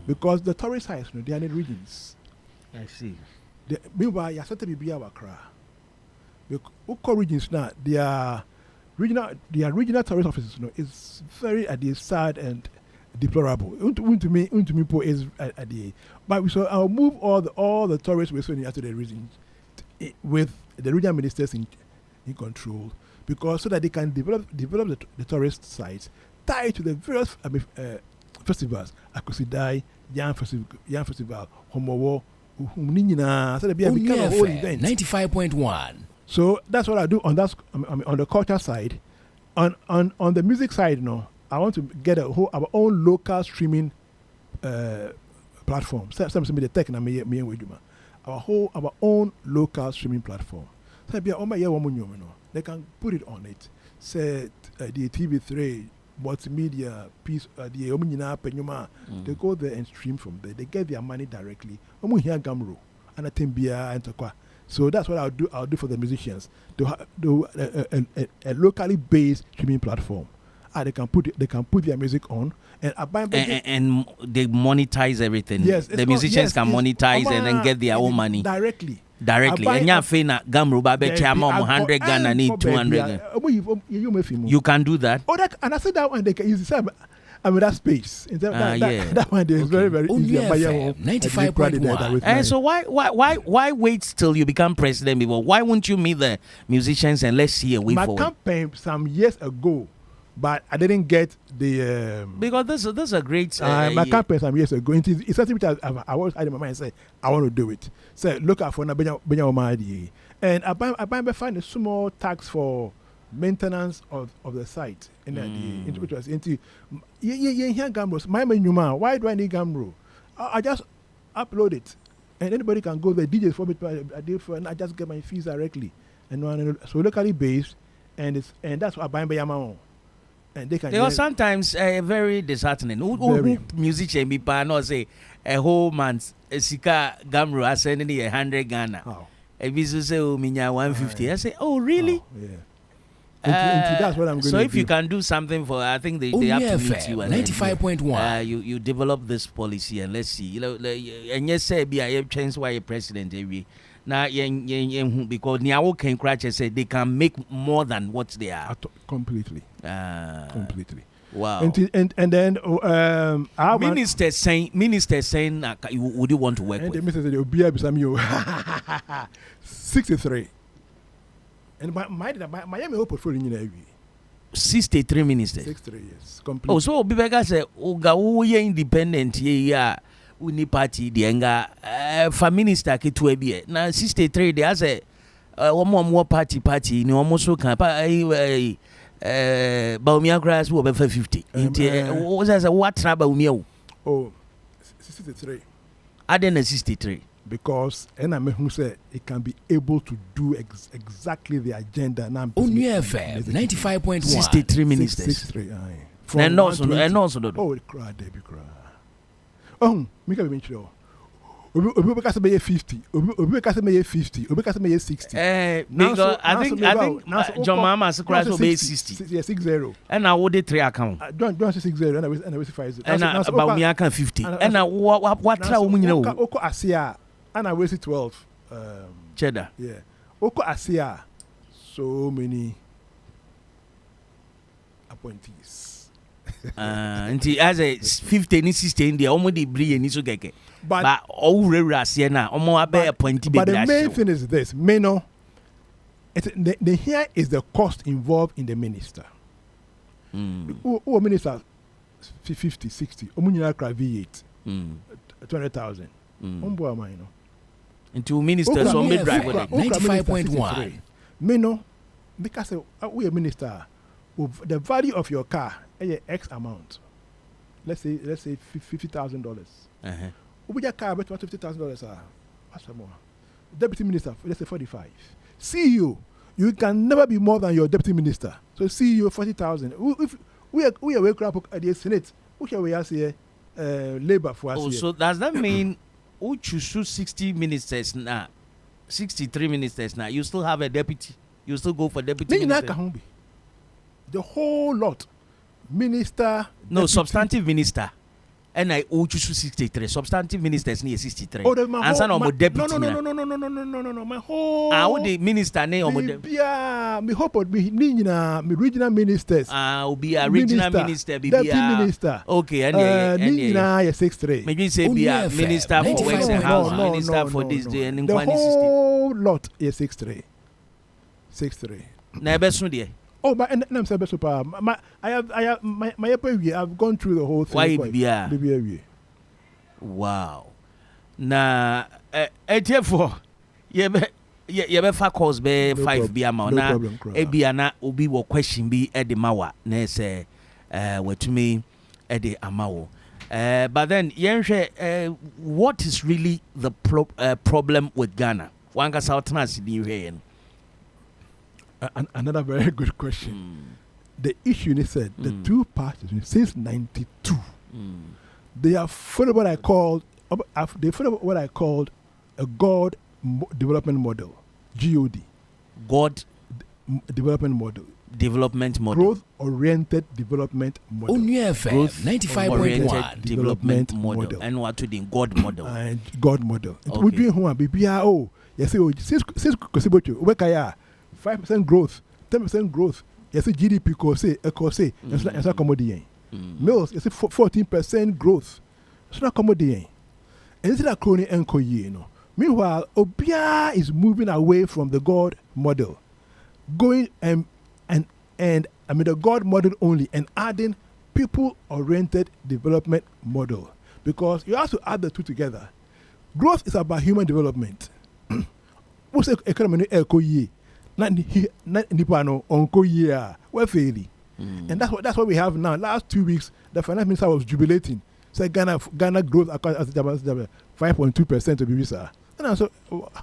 Because the tourist sites, they are in the regions. I see. Meanwhile, you have to be our cry. Because regions now, their regional tourist offices, it's very sad and deplorable. To me, is at the. But so I'll move all the tourists we're sending to the region with the regional ministers in control, because so that they can develop the tourist sites tied to the various festivals. Akusidai, Young Festival, Homowo, so they become a whole event. 95.1. So that's what I do on on the culture side. On the music side, I want to get our own local streaming platform. Something the tech na me our own local streaming platform. So they can put it on it. Say the TV3 multimedia piece, the Omunina Penyuma, they go there and stream from there. They get their money directly. Omu here Gamro and Atimbia and Takwa. So that's what I'll do for the musicians. Do a locally based streaming platform. They can put their music on and they monetize everything. Yes, the musicians can monetize and then get their own money directly. And you fee na Gamro babe chama 100 Ghana need 200. You can do that. Oh, and I said that one they can use the that space. That one is very, very easy. 95.1. And so why wait till you become president before? Why won't you meet the musicians and let's see a way forward? My campaign some years ago, but I didn't get the because this is a great my campaign some years ago. It's something which I was in my mind and say I want to do it. So look out for Benya and I buy find a small tax for maintenance of the site which was into Gamros. My Numa, why do I need Gamro? I just upload it and anybody can go there. DJs for me, and I just get my fees directly and so locally based and that's what I buy by Yamao. And they can because sometimes very disheartening. Who musician be no say a whole month Sika Gamro are sending 100 Ghana. A business say minya 150. I say, oh really? Oh, yeah. That's what I'm going so to if do. you can do something for, I think they have to meet you. 95.1. You develop this policy and let's see. And yes, say be a chance why a president every now because Niawo can crash and say they can make more than what they are. Completely. Wow. And then our minister saying would you want to work and with? the minister said you'll be able to 63. And Miami whole portfolio in every 63 ministers. 63 years. Complete. Oh, so Bibeka say Uga independent yeah. Uni party the enga for minister ke to be na 63 they say one more party ni almost so can Baumia grass will be 50 what trouble me oh 63 I didn't 63 because and who said it can be able to do exactly the agenda now Onua FM 95.1. 63 ministers 63 and also oh it cried Debbie cry oh make a venture Obi ka say 50 Obi ka say 50 Obi ka say 60 because I think John Mama Sakura so be 60 yeah 60 and I would 3 account John say 60 and I 50 and about me I can 50 and what try we know Oko Asia and I was 12 cheddar yeah Oko Asia so many appointees until as a 50 ni 16 there almost the bri ni so keke but all rerase na omo abe appointee be. But the main thing is this the here is the cost involved in the minister. Who minister 50 60 omunyina kra V8 200,000 ombo am you know into ministers on me drive with 95.1 me because we a minister the value of your car X amount. Let's say $50,000. Ubi your car about $50,000 what's more? Deputy minister, let's say 45. CEO, you can never be more than your deputy minister. So CEO 40,000. If we are waking up at the Senate, we can we ask here labor for us. Oh, so does that mean who choose 60 ministers now? 63 ministers now. You still have a deputy. You still go for deputy minister. The whole lot. Minister. No, substantive minister. and I owe you 63. Substantive ministers near 63. Oh, that's my Answer whole, no deputy. No. My whole. How the minister name or Yeah, me hope me regional ministers. Will be a regional minister, deputy minister. Okay, and 63. maybe say be a minister for Works and Housing, minister for this day and in the whole lot is 63. 63. Never soon, dear. Oh, but I'm saying super. I've gone through the whole thing. Why be? Wow. Na therefore, you be faculties be 5 be amount na be ana obi wo question be e de mawa na say to me e de amawo. But then what is really the problem with Ghana? One ka South Sudan. Another very good question. The issue is said the two parties since '92 they have followed what I called a God development model, GOD. God development model. Growth oriented development model. Onua FM 95.1 development model. And what to the God model. And God model. We doing who BBRO. Yes, since Kosibocho, Wekaya 5% growth, 10% growth. Yes, GDP say, it's not commodity. Mills, it's 14% growth. It's not commodity. And it's not crony enko you know. Meanwhile, Obia is moving away from the God model, going and the God model only, and adding people-oriented development model, because you have to add the two together. Growth is about human development. What's the economy enko ye? Not Nipano onko ye. We're failing. And that's what we have now. Last 2 weeks, the finance minister was jubilating. Said Ghana growth as 5.2% to be visa. And so,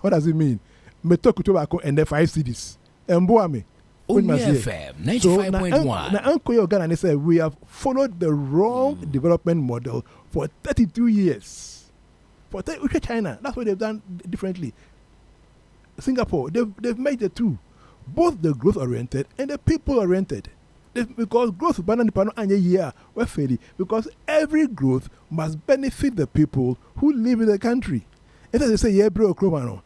what does it mean? Me talk to tobacco and the 5 cities. And me. Onua FM 95.1. Now, Uncle Ghana said we have followed the wrong development model for 32 years. For China, that's what they've done differently. Singapore, they've made the two, both the growth oriented and the people oriented. Because growth we're failing, because every growth must benefit the people who live in the country. And as they say, yeah, bro, Kromano.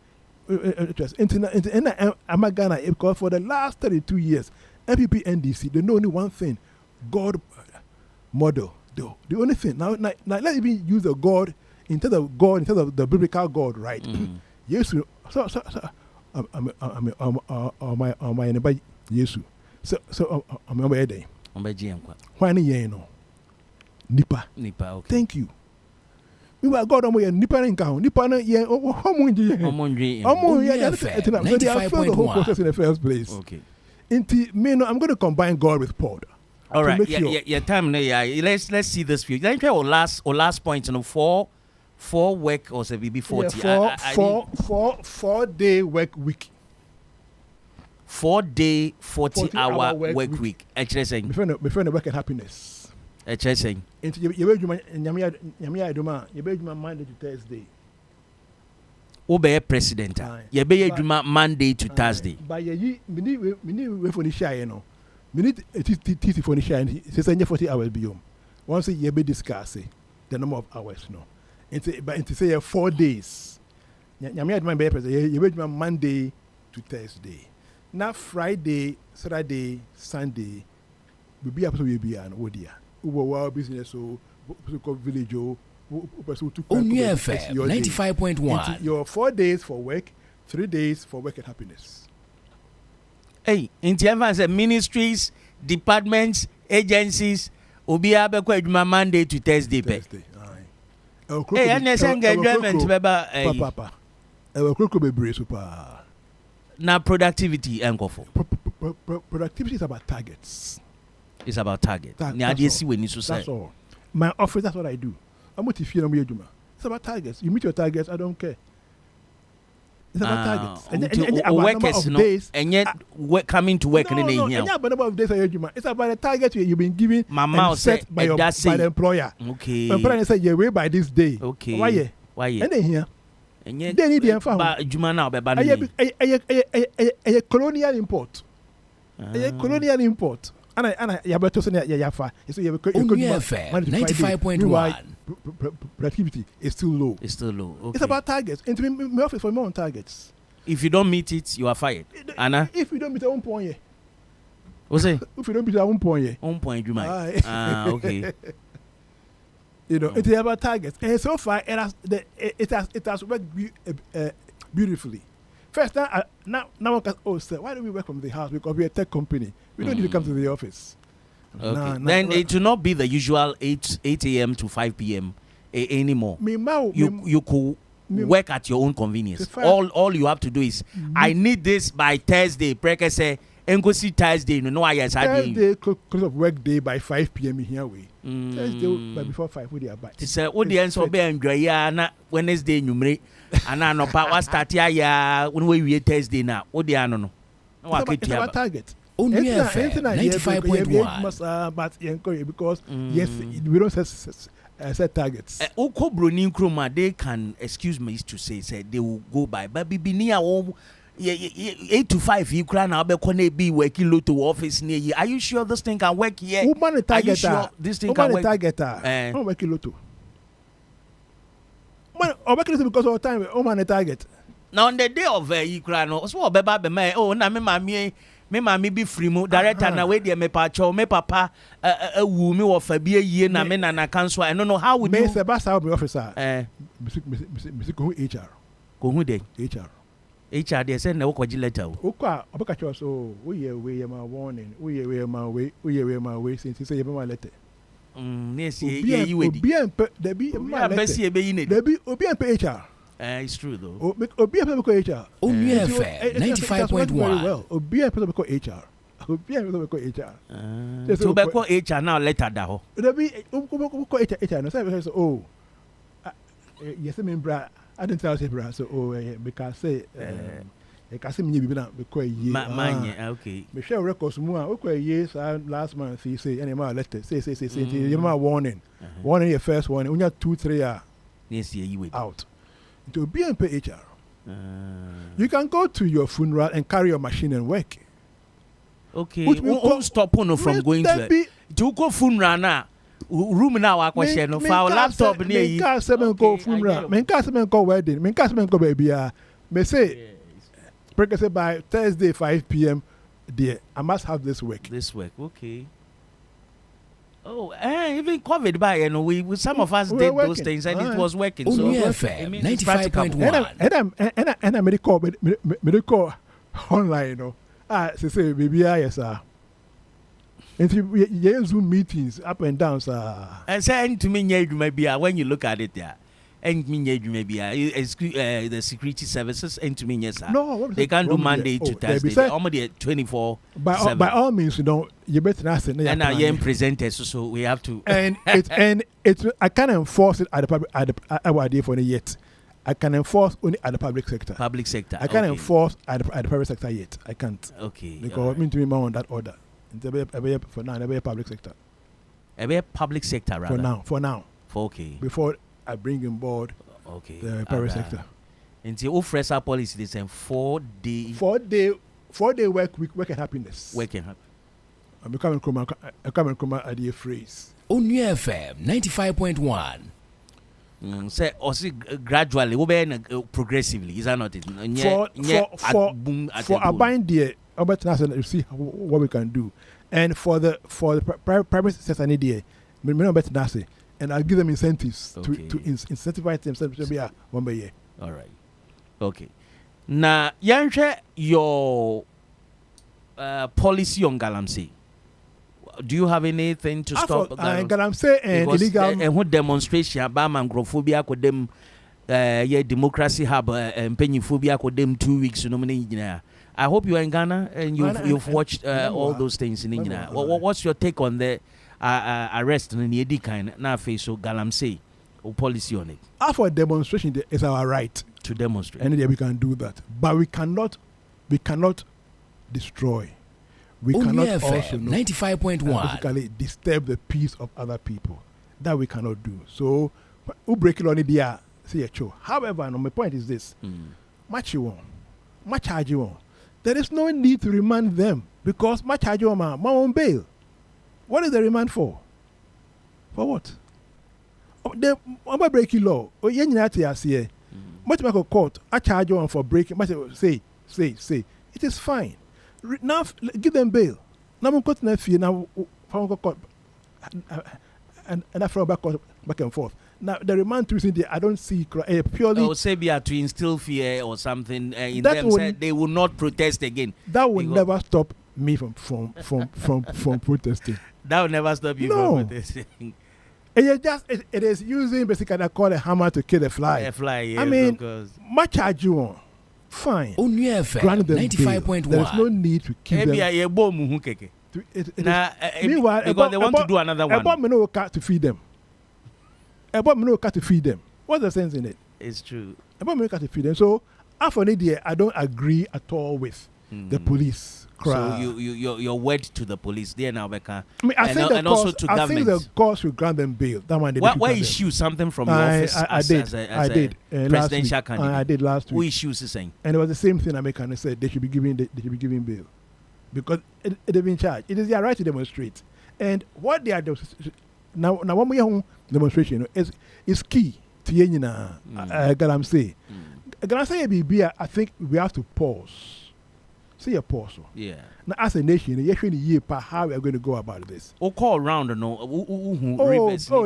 Ghana, because for the last 32 years, MPP NDC, they know only one thing: God model. The only thing. Now let's even use the God instead of the biblical God, right? Yes, so my neighbor Jesus. So I'm over there. Why no? Nipa. Okay. Thank you. We were God Nipa in count. Nipa they have failed the whole process in the first place. Okay. I'm going to combine God with Paul. All right. Yeah. Time. Let's see this view. Let's try our last point. 4 work or say maybe 40. 4-day work week. 4-day 40-hour work week. Actually saying. My friend work and happiness. Actually saying. Into you Monday to Thursday. Obe president. You be Monday to Thursday. But we need for the share, you know. We need TT for the share. Say 40 hours beyond. Once you be discuss the number of hours, no. But say 4 days. You be president. You be Monday to Thursday. Now Friday, Saturday, Sunday, we be able to be an Odia. Our business so village Onua FM 95.1. Your 4 days for work, 3 days for work and happiness. Hey, in terms of ministries, departments, agencies, obi abekwa eduma Monday to Thursday. Hey, and you say enjoyment beba papa. Kroko bebre super. Na productivity enkofo. Productivity is about targets. It's about target. That's all. My office, that's what I do. It's about targets. You meet your targets, I don't care. It's about targets. And yet coming to work. Number of days it's about the target you've been given and set by the employer. Okay. The employer said, you're away by this day. Okay. Why? And then here. And yet, they need the info. A colonial import. A colonial import. And you have to say, Onua FM 95.1. productivity is still low. It's still low. Okay. It's about targets. And to my office for more on targets. If you don't meet it, you are fired. Anna? If you don't meet at 1 point, yeah. What's it? If you don't meet at 1 point, yeah. 1 point, you might. Okay. You know, it's about targets. And so far, it has worked beautifully. First, now one can, sir, why don't we work from the house? Because we're a tech company. We don't need to come to the office. Okay. Then it will not be the usual 8 a.m. to 5 p.m. Anymore. You could work at your own convenience. All you have to do is, I need this by Thursday. Preke say, Engosi Thursday. No, I yes, Thursday because of work day by 5 p.m. in here we. Thursday by before 5 we are back. It's what the answer be enjoy ya na Wednesday numre. And I know power start ya when we Thursday now. What the ano no. It's about target. Only 95.1. But because yes, we don't set targets. Oko Bronin Kroma, they can, excuse me to say they will go by. But be near 8 to 5 you can now be working low to office near you. Are you sure this thing can work here? Are you sure this thing can work? I'm working low to. I'm working low because of time. I'm target. Now on the day of Ukraine, so beba me na me mami be free mo director na we dey me pacho me papa wu me wo fa bia yie na me na cancel. I don't know how would you me Sebastian be officer me go HR go hu dey HR dey say na wo kwaji letter o kwa obeka cho so we ma warning we ma since say you be my letter na see ye wedi obi empe there be ma letter there be obi empe HR. It's true though. Obi empe ko HR. Only FM 95.1. Well, Obi empe ko HR. Obi empe ko HR. So be ko HR now letter da ho. There be ko HR no say yes me bra I didn't tell you bra so because say e ka say me bibi na be ko ye. Okay. Me share records mu a ko ye last month he say any ma letter say you ma warning. Warning your first warning. Unya 2-3 yes you with out. To be in HR. You can go to your funeral and carry your machine and work. Okay. Won't stop on from going to go funeral now. Room now I question no for laptop near you. Car 7 go funeral. Men car 7 go wedding. Men car 7 go baby. Me say say by Thursday 5 p.m. dear, I must have this work. Okay. Oh, even COVID by we some of us did those things and it was working. So FM 95.1. And I medical online, you know. Say baby, yes, sir. And you Zoom meetings up and down, sir. And saying to me, maybe when you look at it there. And maybe the security services and to me yes sir. No, they can't do Monday to Thursday. They're only 24. By all means, you know, you better ask. And I am presenters, so we have to. And it's I can't enforce it at the public at our idea for it yet. I can enforce only at the public sector. I can't enforce at the private sector yet. I can't. Okay. Because I mean to be more on that order. For now, a public sector. A public sector rather. For now. Okay. Before I bring on board the private sector. And the officer policy is saying 4 day work week, work and happiness. I'm becoming Kroma at the phrase. Only FM 95.1. Say also gradually, we progressively. Is that not it? For a bind there, you see what we can do, and for the private sector idea, and I'll give them incentives to incentivize themselves to be a 1 by year. All right. Okay. Now, Yanche, your policy on Galamsey. Do you have anything to stop Galamsey and illegal and what demonstration about mangrophobia could them democracy hub and pennyphobia could them 2 weeks I hope you are in Ghana and you've watched all those things in Ghana. What's your take on the arrest in the Edi kind now face so Galamsey or policy on it? For demonstration is our right to demonstrate. And we can do that. But we cannot destroy. We cannot also 95.1 physically disturb the peace of other people. That we cannot do. So who break it on the say a show. However, my point is this. Much charge you on. There is no need to remand them because much charge you on bail. What is the remand for? For what? They breaking law. Oh, yeah, here. Much like a court, I charge you for breaking. Say. It is fine. Now give them bail. Now I'm cutting a fee. Now court and I throw back and forth. Now the remand reason there, I don't see purely. Or say be to instill fear or something in them. Said they will not protest again. That will never stop me from protesting. That will never stop you from protesting. It is using basically I call a hammer to kill a fly. A fly, yes, I mean, because much charge you on. Fine. Onua FM 95.1. There is no need to keep them. Meanwhile, because they want to do another one. About me no cat to feed them. What's the sense in it? It's true. About me no cat to feed them. So after an idea, I don't agree at all with the police. So your word to the police there now, Becca. I mean, I think government. the court should grant them bail. That one. Why issue something from your office? I did. Presidential candidate. I did last week. Who issues the same? And it was the same thing American said. They should be giving bail because they've been charged. It is their right to demonstrate, and what they are now one more demonstration is key to yenina. Galamsey. Galamsey I think we have to pause. See a pause. Yeah. Now, as a nation, how we are going to go about this. Or call around, no. It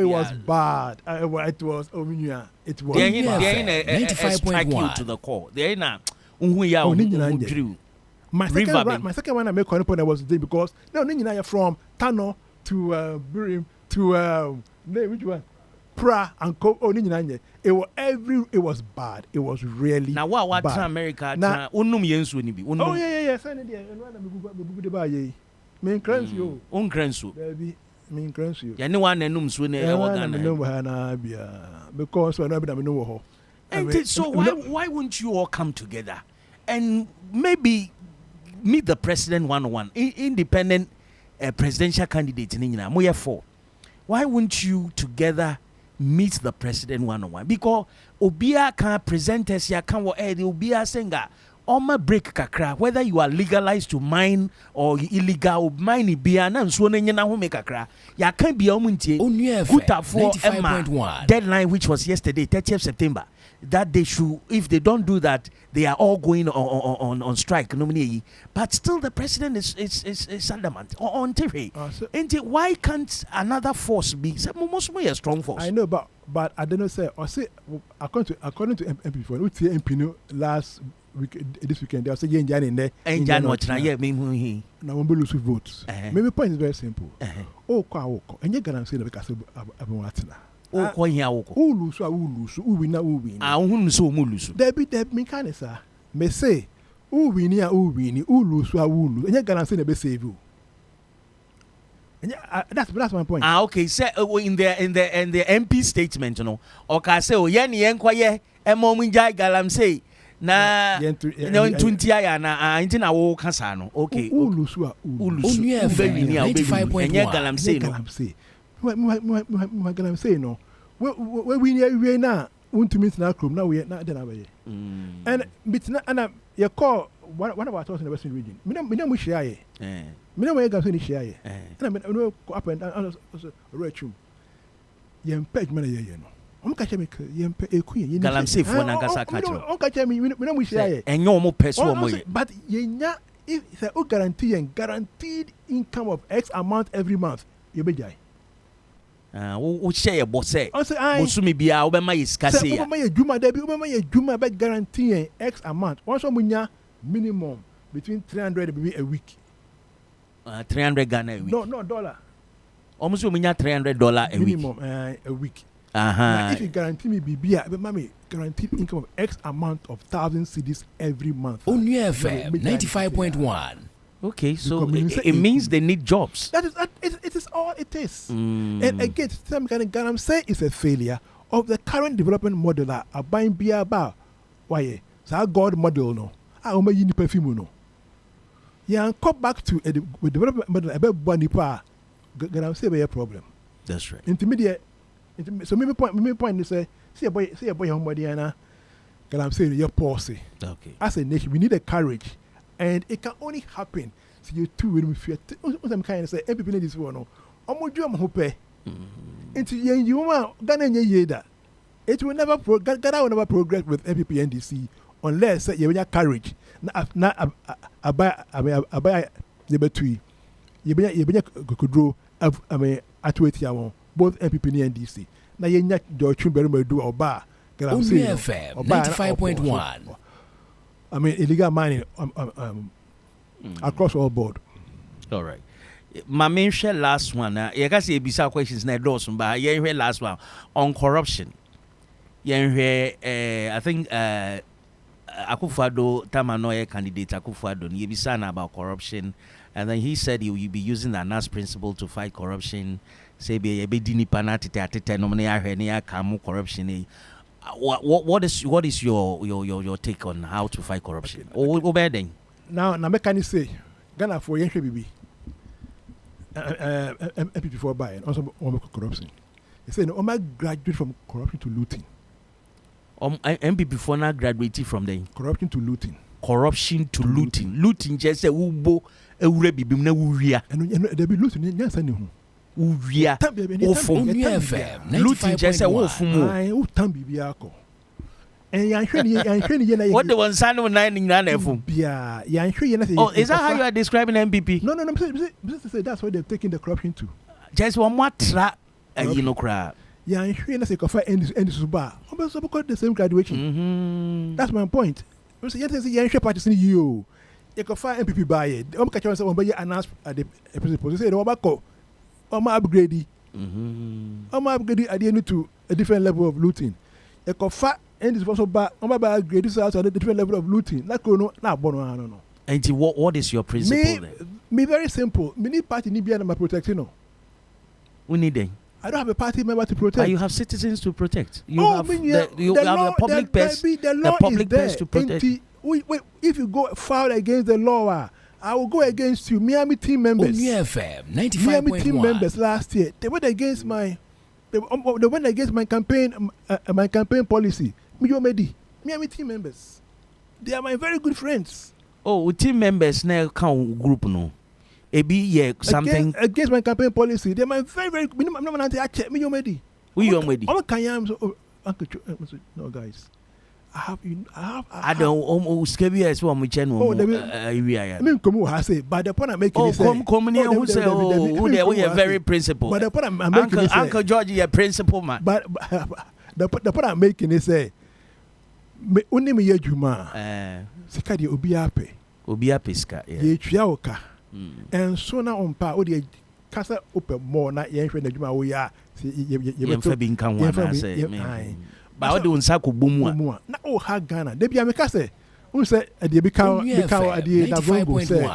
was bad. It was. It was. They're 95.1 to the core. They're not. My second one I make on point was because no, from Tano to Birim to which one? Pra and Co. It was bad. It was really now what bad. America now oh yeah send it there and me cranks you baby me cranks you anyone enum so na because we know WOHO. And so why won't you all come together and maybe meet the president one-on-one independent presidential candidate in India mo for why won't you together meet the president one-on-one? Because Obia can present us ya can Obia singer Oma break kakra, whether you are legalized to mine or illegal mine bia na nso na nyina ho make kakra ya can be omuntie kuta for 95.1 deadline which was yesterday 30th September that they should, if they don't do that, they are all going on strike. But still, the president is adamant on TV. Why can't another force be a strong force? I know, but I don't know. Say according to MP4, who MP last week this weekend they say Jan in there. Now we lose votes. Maybe point is very simple. And you can say that because who lose, who win. There be kind of sir. Me say, who win, who lose, and you're gonna say the save you. And that's my point. Okay. So in the MP statement, okay, say yen kwaye emomunjai galam say na no 20 aya na intina wo kasa no. Okay. Who lose, who 95.1 and you're galam say my galam say no. We now want to meet in our club now. We are not then and you call one of our thoughts in the Western region. We don't share it. We don't make us share it. And I mean, go up and down. Rachel, you peg money, you know. I'm catching me. You a queen. Galam say for Nagasa catch. I'm catching me. We don't share it. And no more person. But you know, if it's a guaranteed income of X amount every month, you be jai. Who share your boss say? Musumi bia obema is kase ya. Obema ye juma debi obema ye juma be guaranteeing X amount. Once munya minimum between 300 a week. 300 Ghana a week. No dollar. Almost munya $300 a week. Minimum a week. Now, if you guarantee me bibia, but mommy guaranteed income of X amount of 1,000 cedis every month. Onua FM 95.1. Okay, so it means they need jobs. It is all it is. And again, some kind of Ghana say it's a failure of the current development model that are buying beer bar. Why? So God model no. I only use perfume no. Yeah, come back to a development model about Bonipa. Ghana say be a problem. That's right. Intermediate. So maybe point is say a boy somebody and Ghana say you're policy. Okay. As a nation, we need a courage. And it can only happen. So you two will fear. What I'm kind of say, every people in this world, no. I'm going to hope Into you Ghana yeda. It will never Ghana will never progress with MPP NDC unless you have courage. Na abaya the betui. You could draw at both MPP and NDC. Now you not Twum Barimah do or bar. Onua FM 95.1. I mean illegal mining across all board. All right. My main share last one. You can see bisa questions na dosun ba. You hear last one on corruption. You hear I think Akufo-Addo Tamanoye candidate Akufo-Addo you bisa na about corruption, and then he said he will be using the ANAS principle to fight corruption. Say be dini panati te no me ahwe ne akamu corruption. What is your take on how to fight corruption? Now me can say Ghana for yenhwe bibi. MPP for buying also corruption. He said no graduate from corruption to looting. MPP for now graduated from the corruption to looting. Corruption to looting. Looting just say ubo ewure bibim na wuria. And there be looting nyansa ni hu. Wuria. Onua FM looting just say wo fumu. Ai u tan bibia ko. And yanhwe na what the one sign on 9 in na efum. Bia yanhwe na say. Oh, is that how you are describing MPP? No, say that's why they're taking the corruption to. Just one more tra you know cry. Yanhwe na say kofa end suba. Also because the same graduation. That's my point. You say yanhwe party sin you. You kofa MPP buy it. Catch say one buy announce at the principal. Say no bako. Upgrade. Upgrade at the end to a different level of looting. You kofa and this also by upgrade this out at a different level of looting. Like no bono. And what is your principle then? Me very simple. Me need party need be my protecting. We need them. I don't have a party member to protect. But you have citizens to protect. You have the public purse. The public purse to protect. If you go foul against the law, I will go against you. Miami team members. Onua FM 95.1. Miami team members last year. They went against my. They went against my campaign. My campaign policy. Miami team members. They are my very good friends. Oh, team members now count group no. Something against my campaign policy. They are my very minimum. I'm not check me. No guys. I don't almost give you as one with channel. I mean, come on, say, but the point I'm making is come here who say, we are very principled. But the point I'm making is Uncle George, a principal man. But the point I'm making is say, only me Juma, Sikadi Obiape ska, Yaoka, and so now on pa, the Casa open more, not Yank and Juma, we are, you've been come but what do you say? Kubumu. Na o ha Ghana. They be amekase. Who say they become at the Navrongo say.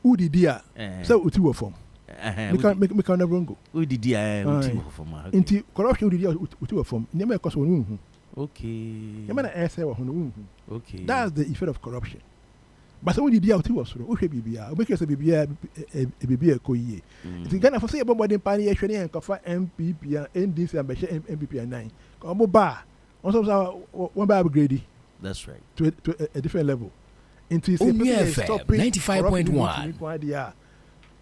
Who did dia? So uti wo form. Me can Navrongo. Who did dia uti wo form? Inti corruption uti dia uti wo form. Nyama cause wonu hu. Okay. Nyama na say wo hu. Okay. That's the effect of corruption. But so did dia uti wo soro. O hwe bibia. O make say bibia bibia ekoyie. Inti Ghana for say everybody pan ye hwe ne enkofa MPP and NDC and be MPP 9. Come ba. Also, one by upgrade. That's right. To a different level. Into Onua FM 95.1.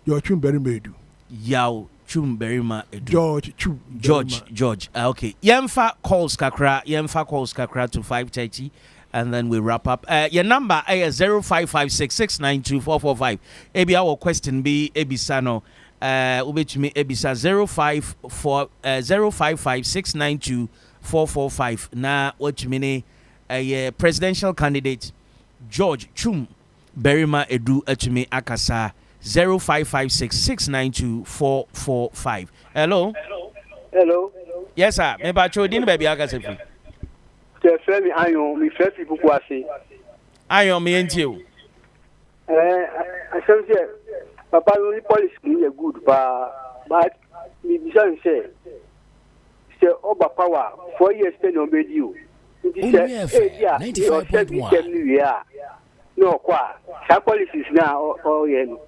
Your Twum Barimah. Yao Twum Barimah. George. Okay. Yemfa calls kakra to 5:30, and then we wrap up. Your number is 0556692445. Ebi our question be ebisano. Ubechimi ebisa 0556924445. Na what you mean a presidential candidate George Twum Barimah Edu Echimi Akasa 0556692445. Hello. Yes sir. Me ba cho din baby Akasa fi. Te fe mi ayon mi fe people ko ase. Ayon me enti o. Asem se papa only policy is good but me decide say over power 4 years spend on radio. Onua FM 95.1. No kwa sa policies now or you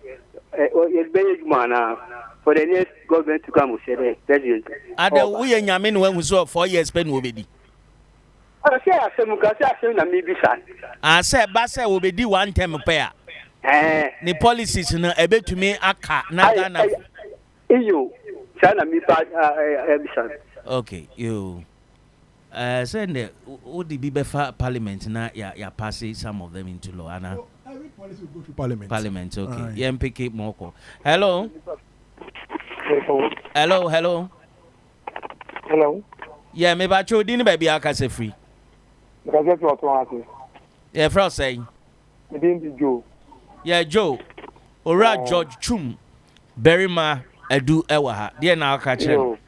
benefit man for the next government to come say the president. Ada we nyame no hu so 4 years spend obedi. I say asem na me bisa. I say ba say obedi one term pair. Ni policies no ebetumi aka na Ghana. Iyo China mi pa ebisan. Okay, you send the would be before parliament na ya pass some of them into law and every policy will go to parliament. Parliament, okay. Right. Yeah, MPK Moko. Hello. Hello. Yeah, me ba cho din baby aka se free. Because that's what I want. Yeah, Frost say. Me din Joe. Yeah, Joe. Ora George Twum Barimah edu ewa ha. Dia na aka chere.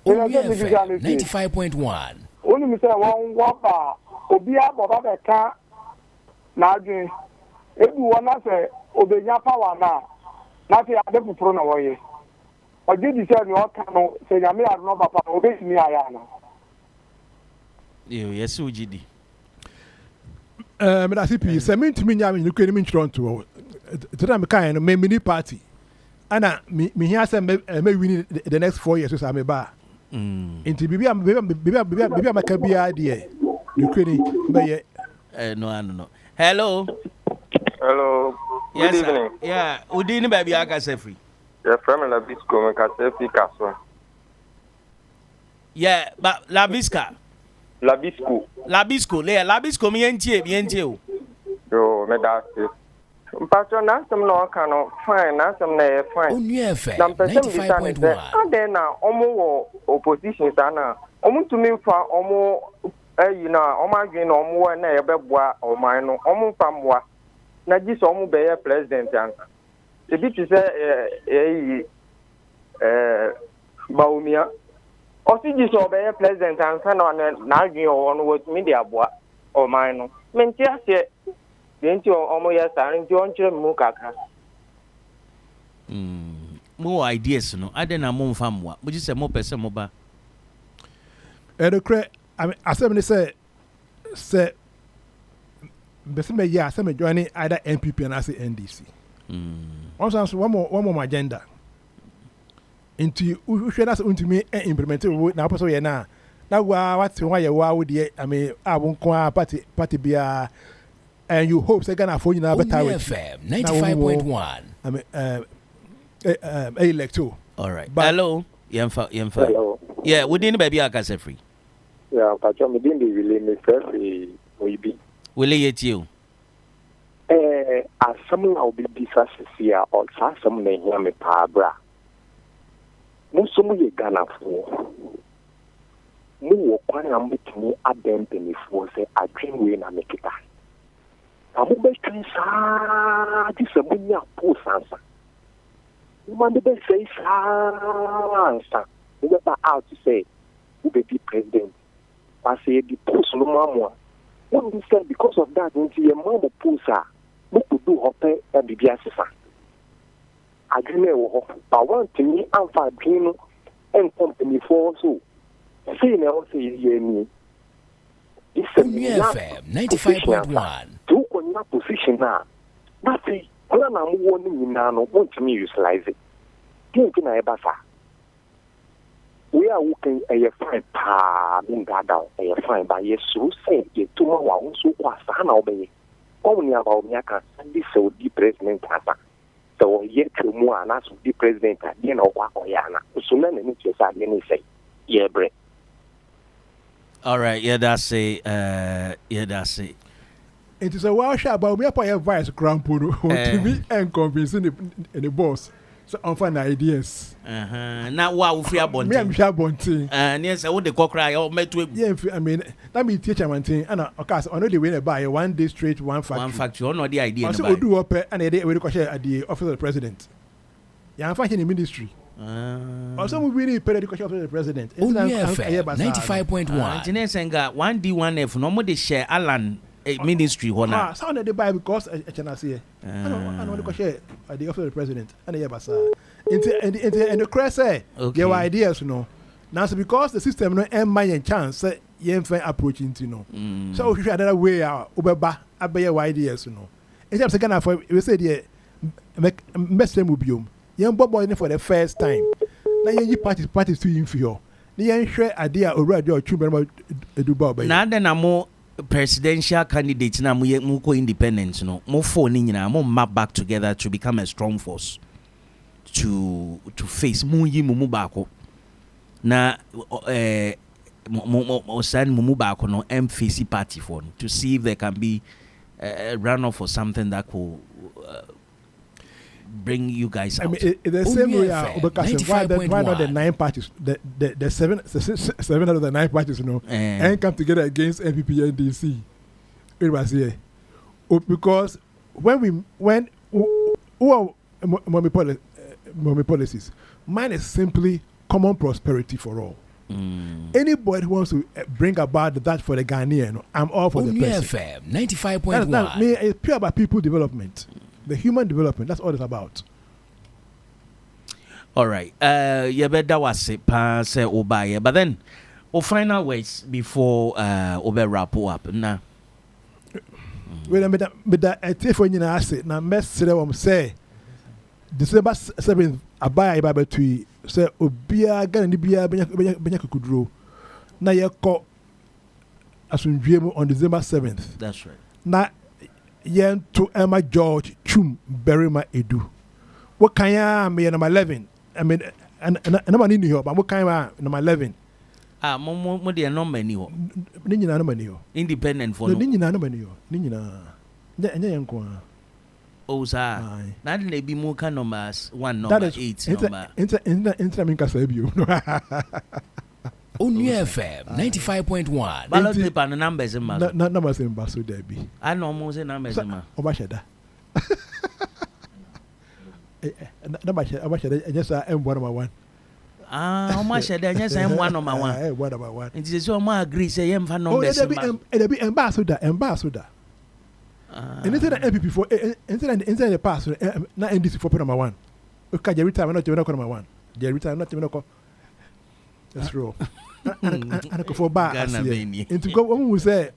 95.1. Only me say one wapa obi aboba be ka na adwen. Ebu wona say obenya power na say ade fufuro na woye. Oje di say ni o ka no say nyame ado no papa obetimi aya na. Yes ugidi. Me da CP say me ntimi nya me no kwani me ntronto. Today me kan no me mini party. Ana me here say me win the next 4 years so me ba. Inti bibi amaka bia de. No kwani me No. Hello. Good evening. Yeah, udini baby aka se free. Yeah, from Labisco me ka se fi kaso. Yeah, but Labisco me yentie o. Yo, me da se. Mpacho na some no kan no fine na some na fine. Onua FM Na person bi sa ne say, 95.1. ade na omo wo opposition sa na. Omo tumi fa omo na omo adwen na omo wo na ye beboa oman no. Omo fa moa. Na ji so omo be ye president anka. Se bi ti say Baumia. Osi ji so be ye president anka na adwen o no wo tumi de aboa oman no. Menti ase Denti omo ya sare nti on kire mu kaka. More ideas no. Ade na mo mfa moa. Mo ji se mo pese mo ba. Cre I mean asem ni say bese me ya say me join either NPP and as NDC. One more agenda. Into uhwe na say untimi implement na person ye na what ye wa wo de I mean abonko party bia and you hope say Ghana for you now better Onua FM 95.1. I mean electo. All right. But, hello. Yemfa. Hello. Yeah, within baby aka se free. Yeah, pacho me din really me first oyibi. Will it you? Asam na obi bisa sesia or asam na hia me pa bra. Mo so mo ye Ghana fo. Mo wo kwan am betumi adem penifo se adwen we na mekita. Amu be twen sa di se mo nya po sansa. Mo be say sa. We be out to say who be president. I say the post no mamwa. What we say because of that until your mom posa. We could do hope and be biasisa. I dream I want to me and for dream and company for so. Say now say you Onua FM 95.1. To on your position now. Nothing. When I'm warning now, want to me utilize it. Think in a basa. We are working a fine in Gada, a fine by yes, so say it to my one so was an obey. Only about Yaka and this so the president has. So yet to more and ask the president at the end of Wakoyana. So many minutes are many say, yeah, break. All right, yeah, that's it. That's it. It is a wild shot about me up vice grandpa to me and convincing the boss. So on fine ideas. Now wow free about me I'm sure bonting. And yes, I would the cock cry or met with I mean that me teacher man thing and of course I know the way buy one district one factory. One factory, no the idea. Also we do up and they will question at the office of the president. Yeah, I'm finding in the ministry. Also we really pay the question of the president. Onua FM 95.1. Engineer Senga 1D1F no more they share Alan ministry hona. Sound they buy because I cannot see. I know the question at the office of the president and the basa. And the crest say there were ideas, you know. Now so because the system no end my chance yen fan approaching to know. So we should another way out ubeba abaya ideas, you know. In terms of Ghana for we say the best them will be young boy for the first time. Now you parties to inferior. The share idea already or children about now then I'm more presidential candidates na muko independence no mo phone nyina mo map back together to become a strong force to face Muyi Mumubako. Na Osan Mumubako no MFC party for to see if there can be a runoff or something that could bring you guys out. I mean, the same way why not the 9 parties, the seven out of the 9 parties, and come together against NPP and DC. It was here. Because when mommy policies, mine is simply common prosperity for all. Anybody who wants to bring about that for the Ghanaian, I'm all for the person. FM 95.1. That's me. It's pure about people development, the human development. That's all it's about. All right. Yeah, but that was it. Pass Obaye. But then, final words before Obe wrap up. Now, wait a minute. But that I tell you, I say now. Mess say December 7th. Abaya Bible tree. Say Obia Gani Bia Benya Kudro. Na ye ko asunjemu on December 7th. That's right. Na yen to Emma George Twum Barimah Edu. What can ya me number 11? I mean, and I'm in here, but what can ya number 11? Mo de number ni ho. Ninyina number ni ho. Independent for no. Ninyina number ni ho. Ninyina. Nya yanko. Oh, sir. That may be more kind numbers 1 number 8 number. Inter min kasa ebio. Onua FM 95.1. Ballot paper no numbers in ma. Na numbers in baso there be. I know mo say numbers in ma. Oba sheda. Number sheda just M1 number 1. Oba sheda just M1 number 1. M1 number 1. It is so ma agree say em fa numbers. Oh, there be ambassador. And inside the MPP for inside the past, not NDC for number 1. Okay, every time not number 1. Every time not even. That's true. And for bar. Into go one who say,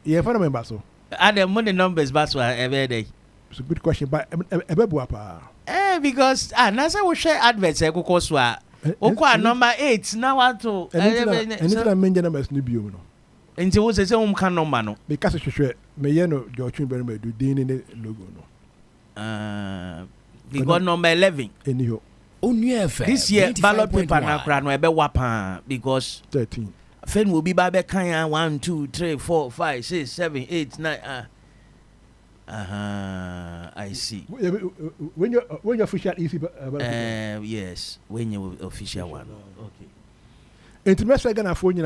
yeah, for member so. Are the money numbers bass every day? It's a good question, but because Nasa will share adverts. I go Koswa. Okay, number 8 now. What to? And it's a main numbers Nibio. Nti wo se um kan number no because hwehwe me ye no Twum Barimah do din ne logo no we got number 11 anyhow Onua FM this year ballot paper na kra no ebe wapa because 13 fen will be ba be kan 1 2 3 4 5 6 7 8 9 I see when your official easy yes when your official one okay. Intimate Gana phone you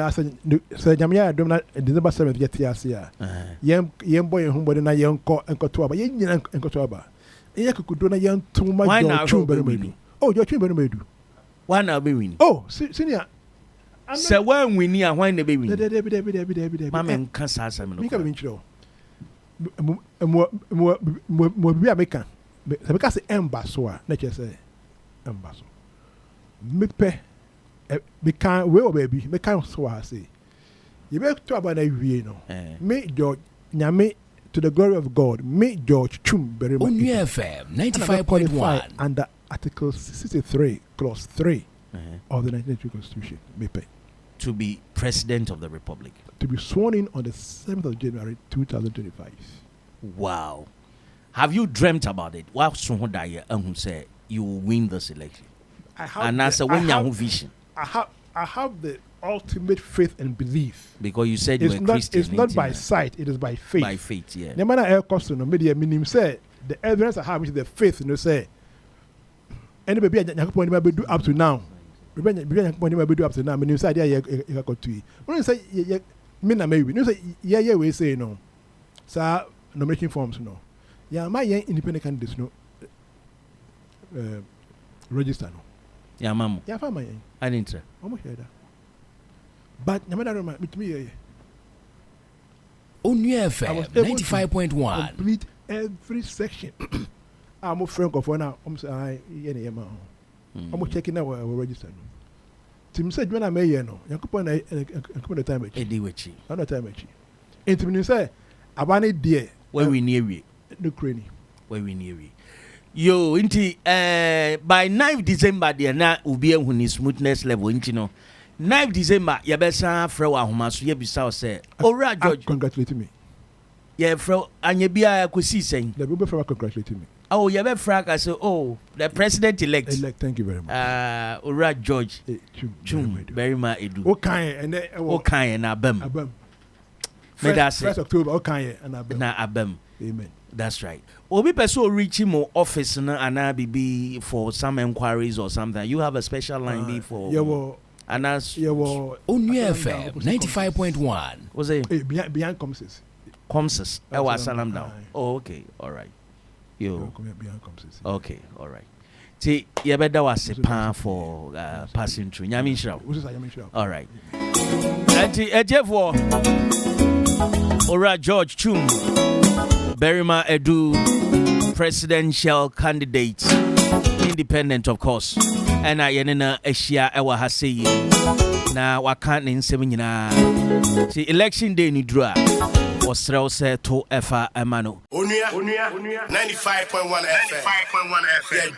say Jamia Domina December 7th get here. Yem boy and homebody na young co and cotoba, yen and cotoba. You could do a young too much. Twum Barimah. Oh, your Twum Barimah. Why now be winning? Oh, senior. So when we near why the baby. Mamma can't say something. You can be true. More be American. Because the ambassador, let you say ambassador. Me because we baby, me can't so I say. You better talk about that we no. Me George, nyame to the glory of God. Me George Twum Barimah. Onua FM 95.1 under Article 63, Clause 3 of the 1993 Constitution. Me pay to be President of the Republic. To be sworn in on the 7th of January 2025. Wow, have you dreamt about it? What so that you say you will win this election? And that's when you vision. I have the ultimate faith and belief. Because you said you were Christian. It's not by sight, it is by faith. By faith, yeah. No matter how custom, media meaning say the evidence I have is the faith, say. Any baby I do up to now. Do up to now. Meaning say you got to. When say me na maybe. You say yeah we say no. So nomination forms no. Yeah, my independent candidates no. Register no. Yeah, mama. Yeah, fama. I didn't try. Almost heard that. But no matter with me. Onua FM 95.1. Complete every section. I'm a friend of one now. I'm saying, I'm checking out our register. Tim said, when I may, you know, you could the time. Another time. And to say, I want it dear. Where we near it. The cranny. Where we near it. Yo, inti by 9th December there na ubi ehuni smoothness level inti no 9th December ya besa frɛ wa homa so ye bisa say ora George congratulate me ye frɛ anya bia ya kosi sen the be frɛ congratulate me Oh, you have a frag. I say, oh, the president elect. Thank you very much. Ura George. Twum Barimah Edu. Okay, and then okay, and Abem. First October. Okay, and Abem. Na Abem. Amen. That's right. Obi person reach him office na ana be for some inquiries or something. You have a special line before. Yeah, well. And as Onua FM 95.1. Was it beyond Comses? Comses. I was salam down. Oh, okay, all right. Yo. Okay, all right. See, you better was a pan for passing through. Yamin Shroud. All right. Ejefo Ora George Twum Barimah Edu, presidential candidate, independent of course. And I yenena Asia ewa hase na wakant in 7 na. See, election day ni dra. Osrel se to efa emano. Onua 95.1 FM. 95.1 FM. Yeah,